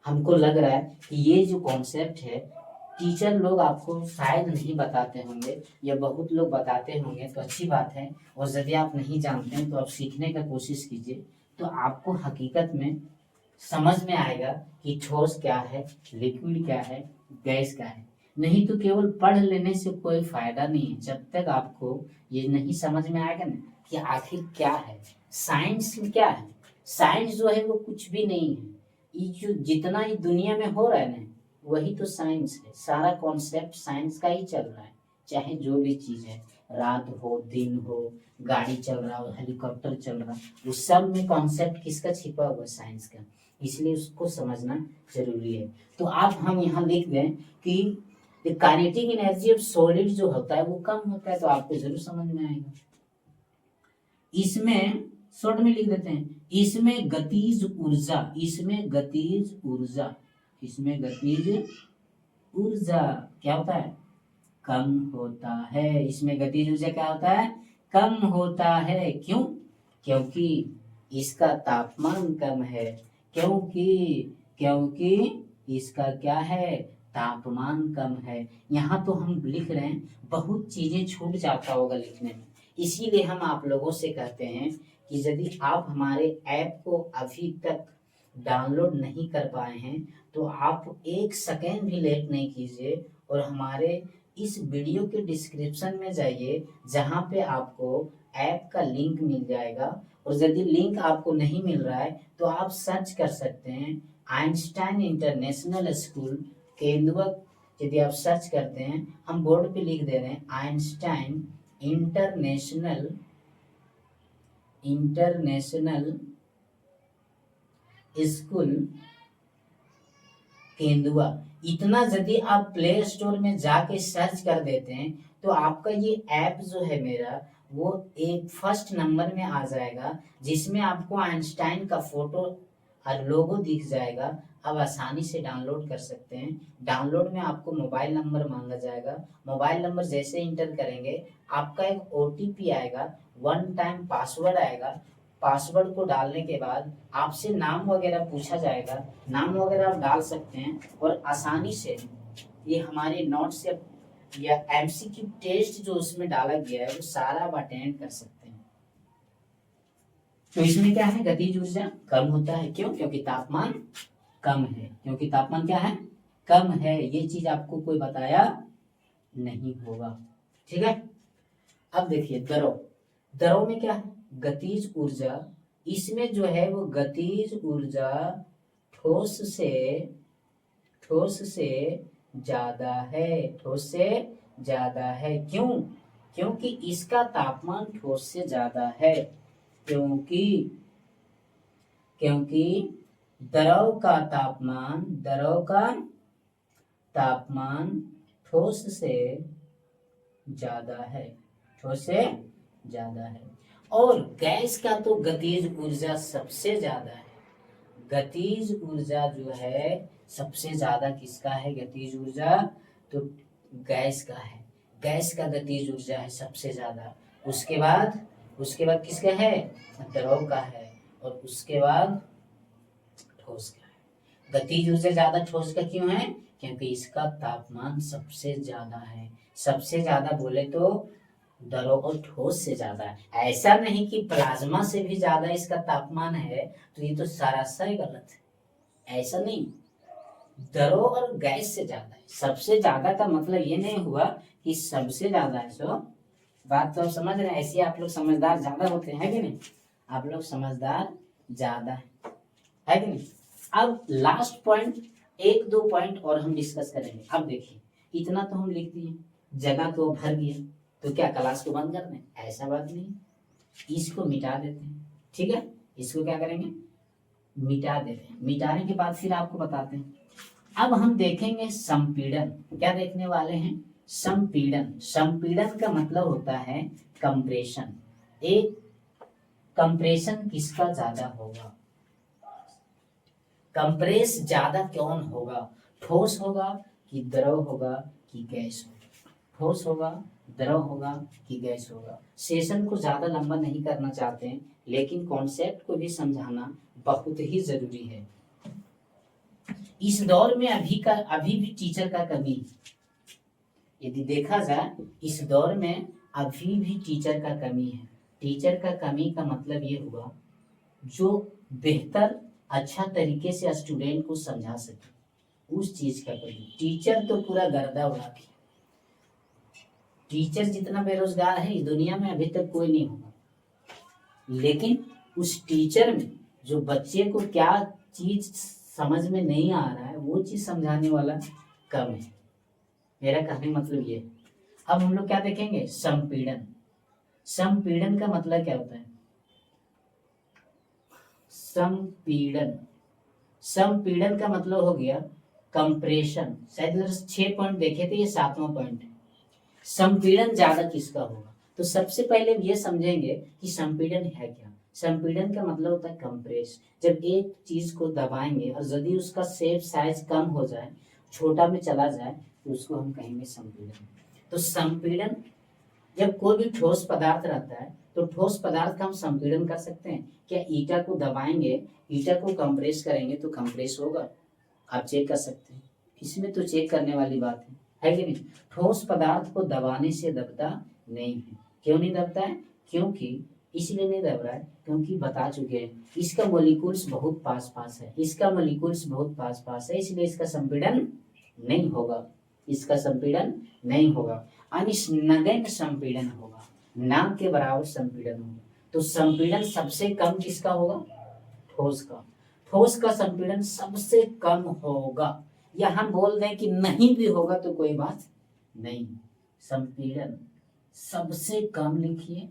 हमको लग रहा है कि ये जो कॉन्सेप्ट है टीचर लोग आपको शायद नहीं बताते होंगे या बहुत लोग बताते होंगे, तो अच्छी बात है। और यदि आप नहीं जानते हैं तो आप सीखने का कोशिश कीजिए, तो आपको हकीकत में समझ में आएगा कि ठोस क्या है, लिक्विड क्या है, गैस क्या है। नहीं तो केवल पढ़ लेने से कोई फायदा नहीं है। जब तक आपको ये नहीं समझ में आएगा ना कि आखिर क्या है साइंस, क्या है साइंस, जो है वो कुछ भी नहीं है। ये जो जितना ही दुनिया में हो रहा है ना वही तो साइंस है। सारा कॉन्सेप्ट साइंस का ही चल रहा है। चाहे जो भी चीज है, रात हो दिन हो, गाड़ी चल रहा हो, हेलीकॉप्टर चल रहा, उस सब में कॉन्सेप्ट किसका छिपा हुआ? साइंस का। इसलिए उसको समझना जरूरी है। तो आप हम यहाँ लिख दें कि काइनेटिक एनर्जी ऑफ सॉलिड जो होता है वो कम होता है, तो आपको जरूर समझ में आएगा। इसमें शॉर्ट में लिख देते हैं, इसमें गतिज ऊर्जा, इसमें गतिज ऊर्जा क्या होता है? कम होता है। इसमें गतिज ऊर्जा क्या होता है? कम होता है। क्यों? क्योंकि इसका तापमान कम है। क्योंकि इसका क्या है? तापमान कम है। यहाँ तो हम लिख रहे हैं, बहुत चीजें छूट जाता होगा लिखने में। इसीलिए हम आप लोगों से कहते हैं कि यदि आप हमारे ऐप को अभी तक डाउनलोड नहीं कर पाए हैं तो आप 1 सेकेंड भी लेट नहीं कीजिए और हमारे इस वीडियो के डिस्क्रिप्शन में जाइए, जहाँ पे आपको ऐप का लिंक मिल जाएगा। और यदि लिंक आपको नहीं मिल रहा है तो आप सर्च कर सकते हैं आइंस्टाइन इंटरनेशनल स्कूल केंदुआ। यदि आप सर्च करते हैं, हम बोर्ड पे लिख दे रहे हैं आइंस्टाइन इंटरनेशनल स्कूल केंदुआ। इतना यदि आप प्ले स्टोर में जाके सर्च कर देते हैं तो आपका ये ऐप जो है मेरा वो एक फर्स्ट नंबर में आ जाएगा, जिसमें आपको आइंस्टाइन का फोटो और लोगो दिख जाएगा। आप आसानी से डाउनलोड कर सकते हैं। डाउनलोड में आपको मोबाइल नंबर मांगा जाएगा। मोबाइल नंबर जैसे इंटर करेंगे आपका एक ओटीपी आएगा, 1 टाइम पासवर्ड आएगा। पासवर्ड को डालने के बाद आपसे नाम वगैरह पूछा जाएगा। नाम वगैरह आप डाल सकते हैं और आसानी से ये हमारे नोट्स या एमसीक्यू टेस्ट जो उसमें डाला गया है वो सारा आप अटेंड कर सकते हैं। तो इसमें क्या है? गतिज ऊर्जा कम होता है। क्यों? क्योंकि तापमान कम है। क्योंकि तापमान क्या है? कम है। ये चीज आपको कोई बताया नहीं होगा। ठीक है। अब देखिए द्रव में क्या है? गतिज ऊर्जा। इसमें जो है वो गतिज ऊर्जा ठोस से ज्यादा है। क्यों? क्योंकि इसका तापमान ठोस से ज्यादा है। क्योंकि द्रव का तापमान ठोस से ज्यादा है। और गैस का तो गतिज ऊर्जा सबसे ज्यादा है। गतिज ऊर्जा जो है सबसे ज्यादा किसका है? गतिज ऊर्जा तो गैस का है। गैस का गतिज ऊर्जा है सबसे ज्यादा। उसके बाद किसका है? द्रव का है। और उसके बाद ठोस का है। गतिज ऊर्जा ज्यादा ठोस का क्यों है? क्योंकि इसका तापमान सबसे ज्यादा है। सबसे ज्यादा बोले तो द्रव और ठोस से ज्यादा है। ऐसा नहीं कि प्लाज्मा से भी ज्यादा इसका तापमान है, तो ये तो सरासर गलत है। ऐसा नहीं, द्रव और गैस से ज्यादा है। सबसे ज्यादा का मतलब ये नहीं हुआ कि सबसे ज्यादा है। सो बात तो आप समझ रहे हैं। ऐसे आप लोग समझदार ज्यादा होते हैं कि नहीं? आप लोग समझदार ज्यादा है कि नहीं? अब लास्ट पॉइंट, 1-2 पॉइंट और हम डिस्कस करेंगे। अब देखिए, इतना तो हम लिख दिए, जगह तो भर गया, तो क्या क्लास को बंद कर दें? ऐसा बात नहीं, इसको मिटा देते हैं। ठीक है, इसको क्या करेंगे? मिटा देते हैं। मिटाने के बाद फिर आपको बताते हैं। अब हम देखेंगे संपीड़न। क्या देखने वाले हैं? संपीड़न। संपीड़न का मतलब होता है कंप्रेशन। एक कंप्रेशन किसका ज्यादा होगा? कंप्रेस ज्यादा कौन होगा? ठोस होगा कि द्रव होगा कि गैस होगा? ठोस होगा, द्रव होगा कि गैस होगा? सेशन को ज्यादा लंबा नहीं करना चाहते हैं, लेकिन कॉन्सेप्ट को भी समझाना बहुत ही जरूरी है। इस दौर में अभी भी टीचर का कमी है। यदि देखा जाए इस दौर में अभी भी टीचर का कमी है। टीचर का कमी का मतलब ये हुआ जो बेहतर अच्छा तरीके से स्टूडेंट को समझा सके, उस चीज का कमी। टीचर तो पूरा गर्दा उड़ा दिया। टीचर जितना बेरोजगार है इस दुनिया में अभी तक कोई नहीं होगा, लेकिन उस टीचर में जो बच्चे को क्या चीज समझ में नहीं आ रहा है वो चीज समझाने वाला कम है। मेरा कहने मतलब ये। अब हम लोग क्या देखेंगे? संपीड़न। संपीड़न का मतलब क्या होता है? संपीड़न, संपीड़न का मतलब हो गया कंप्रेशन। शायद 6 पॉइंट देखे थे, ये 7वां पॉइंट है। संपीड़न ज्यादा किसका होगा? तो सबसे पहले ये समझेंगे कि संपीड़न है क्या। संपीड़न का मतलब होता है कंप्रेस। जब एक चीज को दबाएंगे और यदि उसका शेप साइज कम हो जाए, छोटा में चला जाए, तो उसको हम कहेंगे संपीड़न। तो संपीड़न, जब कोई भी ठोस पदार्थ रहता है तो ठोस पदार्थ का हम संपीड़न कर सकते हैं। क्या ईटा को दबाएंगे, ईटा को कंप्रेस करेंगे तो कंप्रेस होगा? आप चेक कर सकते हैं, इसमें तो चेक करने वाली बात है कि नहीं? ठोस पदार्थ को दबाने से दबता नहीं है। क्यों नहीं दबता है? क्योंकि इसलिए नहीं दब रहा है क्योंकि बता चुके हैं इसका मोलिक्यूल्स बहुत पास पास है, इसका मोलिक्यूल्स बहुत पास पास है, इसलिए इसका संपीड़न नहीं होगा, इसका संपीड़न नहीं होगा। नगण्य संपीड़न होगा, नाम के बराबर संपीड़न होगा। तो संपीड़न सबसे कम किसका होगा? ठोस का। ठोस का संपीड़न सबसे कम होगा, या हम बोल दें कि नहीं भी होगा तो कोई बात नहीं। संपीड़न सबसे कम लिखिए,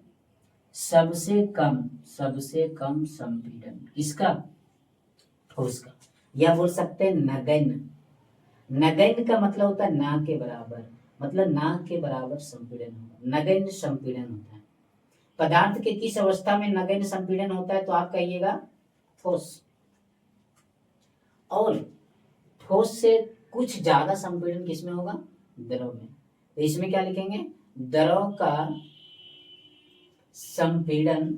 सबसे कम संपीड़न किसका? ठोस का। या बोल सकते हैं नगण्य। नगण्य का मतलब होता है ना के बराबर, मतलब ना के बराबर संपीड़न होगा, नगण्य संपीड़न होता है। पदार्थ के किस अवस्था में नगण्य संपीड़न होता है? तो आप कहिएगा ठोस। और ठोस से कुछ ज्यादा संपीड़न किसमें होगा? द्रव में। तो इसमें क्या लिखेंगे? द्रव का संपीड़न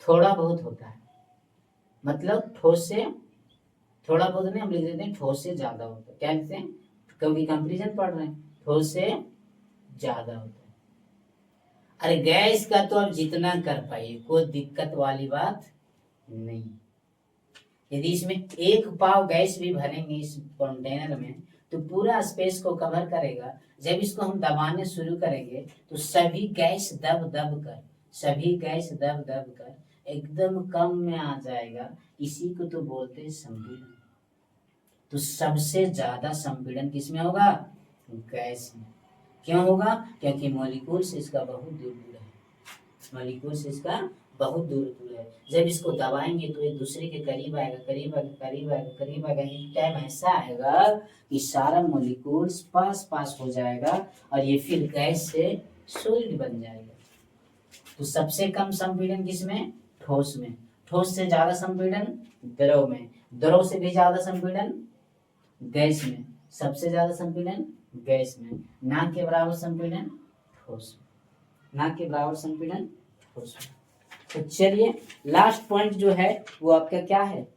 थोड़ा बहुत होता है, मतलब ठोस से थोड़ा बहुत नहीं, हम लिख देते हैं ठोस से ज्यादा होता है। क्या लिखते हैं? क्योंकि कंपैरिजन पढ़ रहे हैं, ठोस से ज्यादा होता है। अरे गैस का तो आप जितना कर पाइए, कोई दिक्कत वाली बात नहीं। यदि इसमें 1 पाव गैस भी भरेंगे इस कंटेनर में तो पूरा स्पेस को कवर करेगा। जब इसको हम दबाने शुरू करेंगे तो सभी गैस दब दब कर एकदम कम में आ जाएगा। इसी को तो बोलते हैं संपीड़न। तो सबसे ज्यादा संपीड़न किसमें होगा? गैस में। क्यों होगा? क्योंकि मॉलिक्यूल से इसका बहुत दूर है, मॉलिक्यूल से इसका बहुत दूर है। जब इसको दबाएंगे तो एक दूसरे के करीब आएगा, करीब आएगा। एक टाइम ऐसा आएगा कि सारा मॉलिक्यूल्स पास पास हो जाएगा और ये फिर गैस से सॉलिड बन जाएगा। तो सबसे कम संपीड़न किसमें? ठोस में। ठोस से ज्यादा संपीड़न द्रव में। द्रव से भी ज्यादा संपीड़न गैस में। सबसे ज्यादा संपीड़न गैस में। ना के बराबर संपीड़न ठोस में। ना के बराबर संपीड़न ठोस में। तो चलिए लास्ट पॉइंट जो है वो आपका क्या है,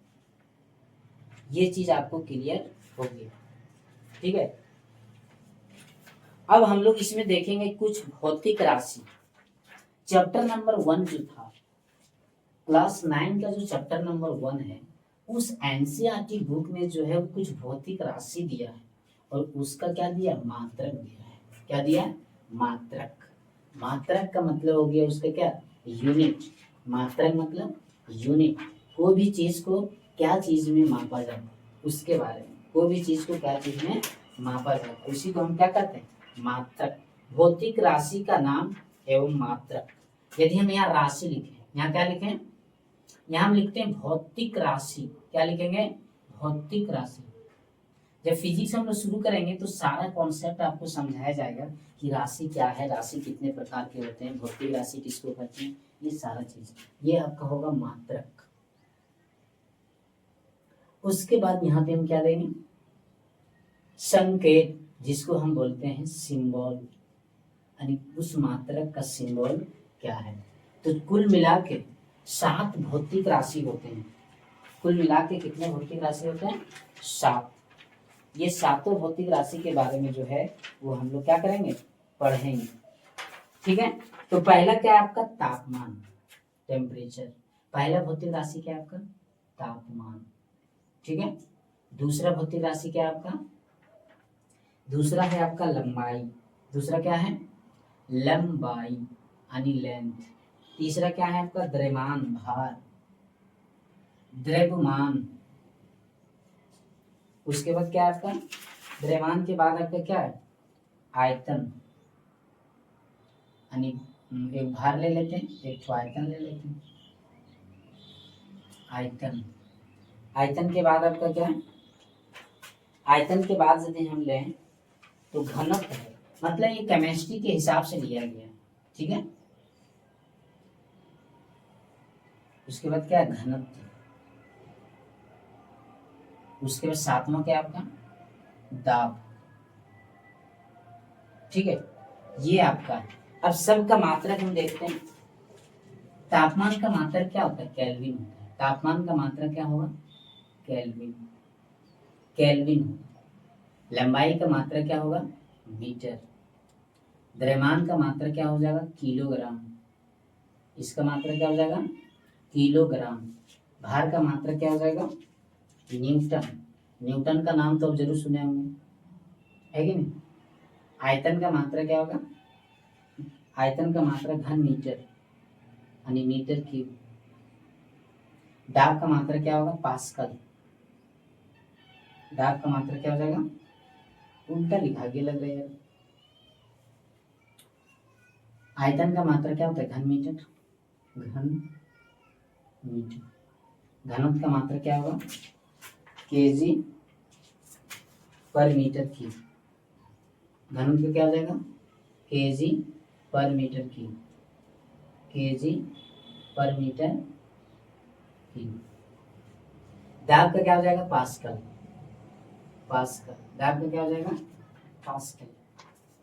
ये चीज आपको क्लियर होगी। ठीक है, अब हम लोग इसमें देखेंगे कुछ भौतिक राशि। चैप्टर नंबर 1 जो था, क्लास 9 का जो चैप्टर नंबर 1 है, उस एनसीईआरटी बुक में जो है वो कुछ भौतिक राशि दिया है और उसका क्या दिया? मात्रक दिया है। क्या दिया? मात्रक। मात्रक का मतलब हो गया उसका क्या? यूनिट। मात्रक मतलब यूनिट। कोई भी चीज को क्या चीज में मापा जाता है उसके बारे में, कोई भी चीज को क्या चीज में मापा जाता है उसी को हम क्या कहते हैं? मात्रक। भौतिक राशि का नाम एवं मात्रक। यदि हम यहाँ राशि लिखें, यहाँ क्या लिखें? यहाँ हम लिखते हैं भौतिक राशि। क्या लिखेंगे? भौतिक राशि। जब फिजिक्स हम लोग शुरू करेंगे तो सारा कॉन्सेप्ट आपको समझाया जाएगा कि राशि क्या है, राशि कितने प्रकार के होते हैं, भौतिक राशि किसको कहते हैं, ये सारा चीज। ये आपका होगा मात्रक। उसके बाद यहाँ पे हम क्या देंगे, संकेत, जिसको हम बोलते हैं सिंबल, यानी उस मात्रक का सिंबल क्या है। तो कुल मिला के 7 भौतिक राशि होते हैं। कुल मिला के कितने भौतिक राशि होते हैं, 7। ये 7 भौतिक राशि के बारे में जो है वो हम लोग क्या करेंगे, पढ़ेंगे। ठीक है, तो पहला क्या है आपका, तापमान, टेम्परेचर। पहला भौतिक राशि क्या है आपका, तापमान। ठीक है, दूसरा भौतिक राशि क्या है आपका, दूसरा है आपका लंबाई। दूसरा क्या है, लंबाई यानी लेंथ। तीसरा क्या है आपका, द्रव्यमान, भार, द्रव्यमान। उसके बाद क्या है आपका, द्रव्यमान के बाद आपका क्या है, आयतन, यानी एक भार ले लेते हैं, एक तो आयतन ले लेते हैं। आयतन, आयतन के बाद आपका क्या है, आयतन के बाद यदि हम लें तो घनत्व है, मतलब ये केमिस्ट्री के हिसाब से लिया गया है। ठीक है, उसके बाद क्या है, घनत्व। उसके बाद 7वां क्या है आपका, दाब। ठीक है, ये आपका है। अब सबका मात्रक हम देखते हैं। तापमान का मात्रक क्या होता है, केल्विन होता है। तापमान का मात्रक क्या होगा, केल्विन, केल्विन होगा। लंबाई का मात्रक क्या होगा, मीटर। द्रव्यमान का मात्रक क्या हो जाएगा, किलोग्राम। इसका मात्रक क्या हो जाएगा, किलोग्राम। भार का मात्रक क्या हो जाएगा, न्यूटन। न्यूटन का नाम तो आप जरूर सुने होंगे, है कि नहीं। आयतन का मात्रक क्या होगा, आयतन का मात्रक घन मीटर यानी मीटर क्यूब। दाब का मात्रक क्या होगा, पास्कल। दाब का मात्रक क्या हो जाएगा, उल्टा लिखा गया लग रहा है। आयतन का मात्रक क्या होता है, घन मीटर, घन मीटर। घनत्व का मात्रक क्या होगा, केजी पर मीटर क्यूब। घनत्व क्या हो जाएगा, केजी पर मीटर क्यूब, केजी पर मीटर क्यूब। दाब का क्या हो जाएगा, पास्कल, पास्कल। दाब का क्या हो जाएगा, पास्कल।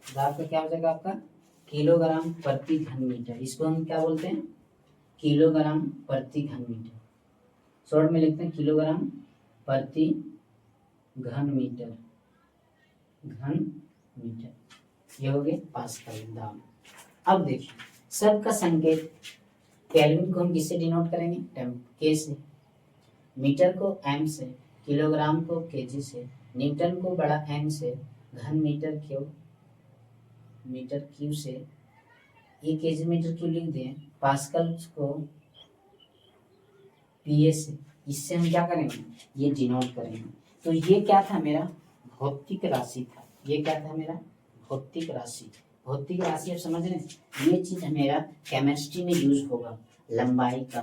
दाब का क्या हो जाएगा आपका, किलोग्राम प्रति घन मीटर। इसको हम क्या बोलते हैं, किलोग्राम प्रति घन मीटर। शॉर्ट में लिखते हैं किलोग्राम प्रति घन मीटर, घन मीटर। ये हो गए पास्कल दाब। अब देखिए सबका संकेत, केल्विन को हम किससे डिनोट करेंगे, के से, मीटर को एम से, किलोग्राम को केजी से, न्यूटन को बड़ा एन से, घन मीटर क्यूब, मीटर क्यूब से, ये केजी मीटर क्यूब लिख दिए। पास्कल को पीए से, इससे हम क्या करेंगे, ये डिनोट करेंगे। तो ये क्या था मेरा, भौतिक राशि था। ये क्या था मेरा, भौतिक राशि। भौतिक राशि आप समझ रहे हैं, ये चीज मेरा केमिस्ट्री में यूज होगा। लंबाई का,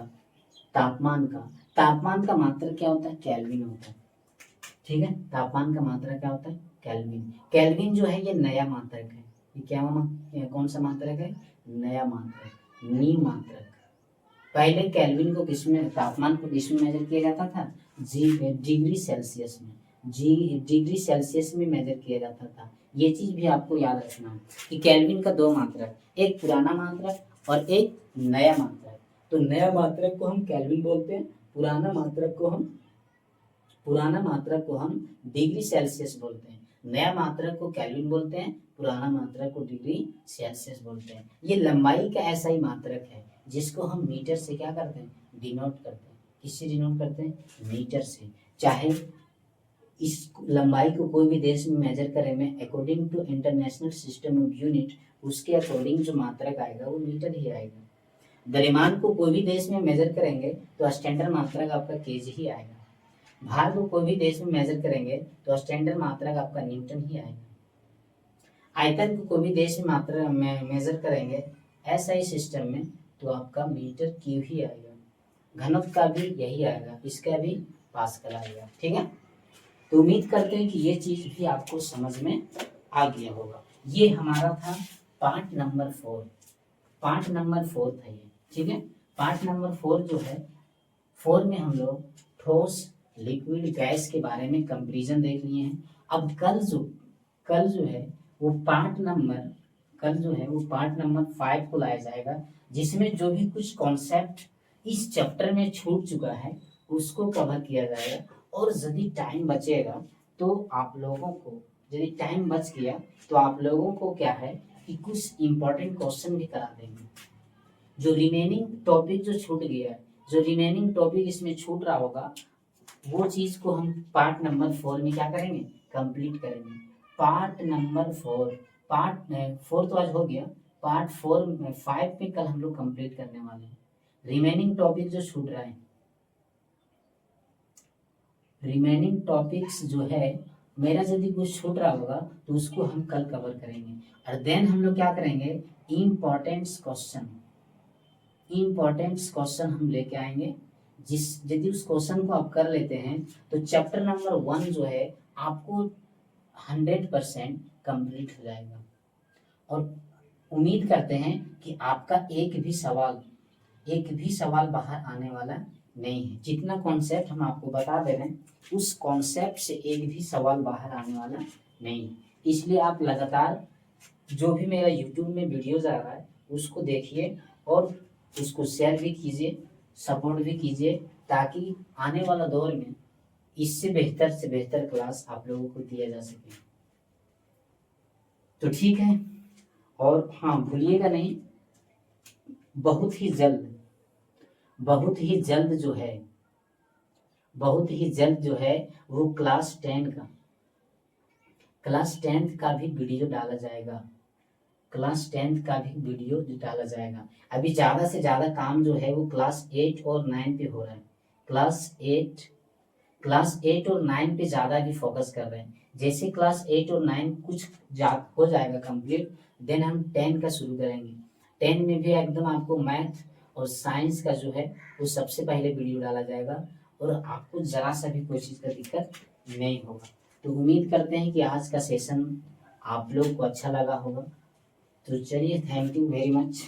तापमान का, तापमान का मात्रक क्या होता है, केल्विन होता है। ठीक है, तापमान का मात्रक क्या होता है, केल्विन। केल्विन जो है ये नया मात्रक है। ये क्या कौन सा मात्रक है, नया मात्रक, नी मात्रक। पहले केल्विन को किसमें, तापमान को किसमें मेजर किया जाता था, डिग्री सेल्सियस में, डिग्री सेल्सियस में मेजर किया जाता था। ये चीज भी आपको याद रखना है कि केल्विन का 2 मात्रक, एक पुराना मात्रक और एक नया मात्रक। तो नया मात्रक को हम केल्विन बोलते हैं, पुराना मात्रक को हम डिग्री सेल्सियस बोलते हैं। नया मात्रक को केल्विन बोलते हैं, पुराना मात्रक को डिग्री सेल्सियस बोलते हैं। ये लंबाई का ऐसा ही मात्रक है जिसको हम मीटर से क्या करते हैं, डिनोट करते हैं। किससे डिनोट करते हैं, मीटर से। चाहे इस लंबाई को कोई भी देश में मेजर करें में, according to international system of unit, उसके अकॉर्डिंग जो मात्रक आएगा वो मीटर ही आएगा। द्रव्यमान को कोई भी देश में मेजर करेंगे तो स्टैंडर्ड मात्रक आपका केजी ही आएगा। भार को कोई भी देश में मेजर करेंगे तो स्टैंडर्ड मात्रक आपका न्यूटन ही आएगा। आयतन को कोई भी देश में मात्रा में मेजर करेंगे ऐसा ही सिस्टम में तो आपका मीटर क्यूब ही आएगा। घनत्व का भी यही आएगा, इसका भी पास्कल आएगा। ठीक है, तो उम्मीद करते हैं कि ये चीज भी आपको समझ में आ गया होगा। ये हमारा था पार्ट नंबर 4। पार्ट नंबर 4 था ये, ठीक है। पार्ट नंबर 4 जो है, 4 में हम लोग ठोस लिक्विड गैस के बारे में कंपैरिजन देख लिए हैं। अब कल जो है वो पार्ट नंबर कल जो है वो पार्ट नंबर 5 को लाया जाएगा, जिसमें जो भी कुछ कॉन्सेप्ट इस चैप्टर में छूट चुका है उसको कवर किया जाएगा। और यदि टाइम बचेगा तो आप लोगों को, यदि टाइम बच गया तो आप लोगों को क्या है कि कुछ इम्पोर्टेंट क्वेश्चन भी करा देंगे। जो रिमेनिंग टॉपिक जो छूट गया है, जो रिमेनिंग टॉपिक इसमें छूट रहा होगा, वो चीज को हम पार्ट नंबर 4 में क्या करेंगे, कंप्लीट करेंगे। पार्ट नंबर 4, पार्ट 4 तो आज हो गया, पार्ट 4 में 5 में कल हम लोग कंप्लीट करने वाले हैं। रिमेनिंग टॉपिक जो छूट रहा है, रिमेनिंग टॉपिक्स जो है मेरा यदि कुछ छूट रहा होगा तो उसको हम कल कवर करेंगे। और देन हम लोग क्या करेंगे, इम्पोर्टेंट्स क्वेश्चन हम लेके आएंगे। जिस यदि उस क्वेश्चन को आप कर लेते हैं तो चैप्टर नंबर 1 जो है आपको 100% कंप्लीट हो जाएगा। और उम्मीद करते हैं कि आपका एक भी सवाल बाहर आने वाला नहीं है। जितना कॉन्सेप्ट हम आपको बता दे रहे हैं उस कॉन्सेप्ट से एक भी सवाल बाहर आने वाला नहीं है। इसलिए आप लगातार जो भी मेरा यूट्यूब में वीडियोज आ रहा है उसको देखिए और उसको शेयर भी कीजिए, सपोर्ट भी कीजिए, ताकि आने वाला दौर में इससे बेहतर से बेहतर क्लास आप लोगों को दिया जा सके। तो ठीक है, और हाँ भूलिएगा नहीं, बहुत ही जल्द जो है वो क्लास 10 का भी वीडियो डाला जाएगा। अभी ज़्यादा से ज़्यादा काम जो है वो क्लास 8 और 9 पे हो रहा है। क्लास 8 और 9 पे ज़्यादा भी फोकस कर रहे हैं। जैसे क्लास 8 और 9 कुछ हो जाएगा कंप्लीट, देन हम 10 का शुरू करेंगे। 10 में भी एकदम आपको मैथ और साइंस का जो है वो सबसे पहले वीडियो डाला जाएगा और आपको ज़रा सा भी कोई चीज़ का दिक्कत नहीं होगा। तो उम्मीद करते हैं कि आज का सेशन आप लोग को अच्छा लगा होगा। तो चलिए, थैंक यू वेरी मच।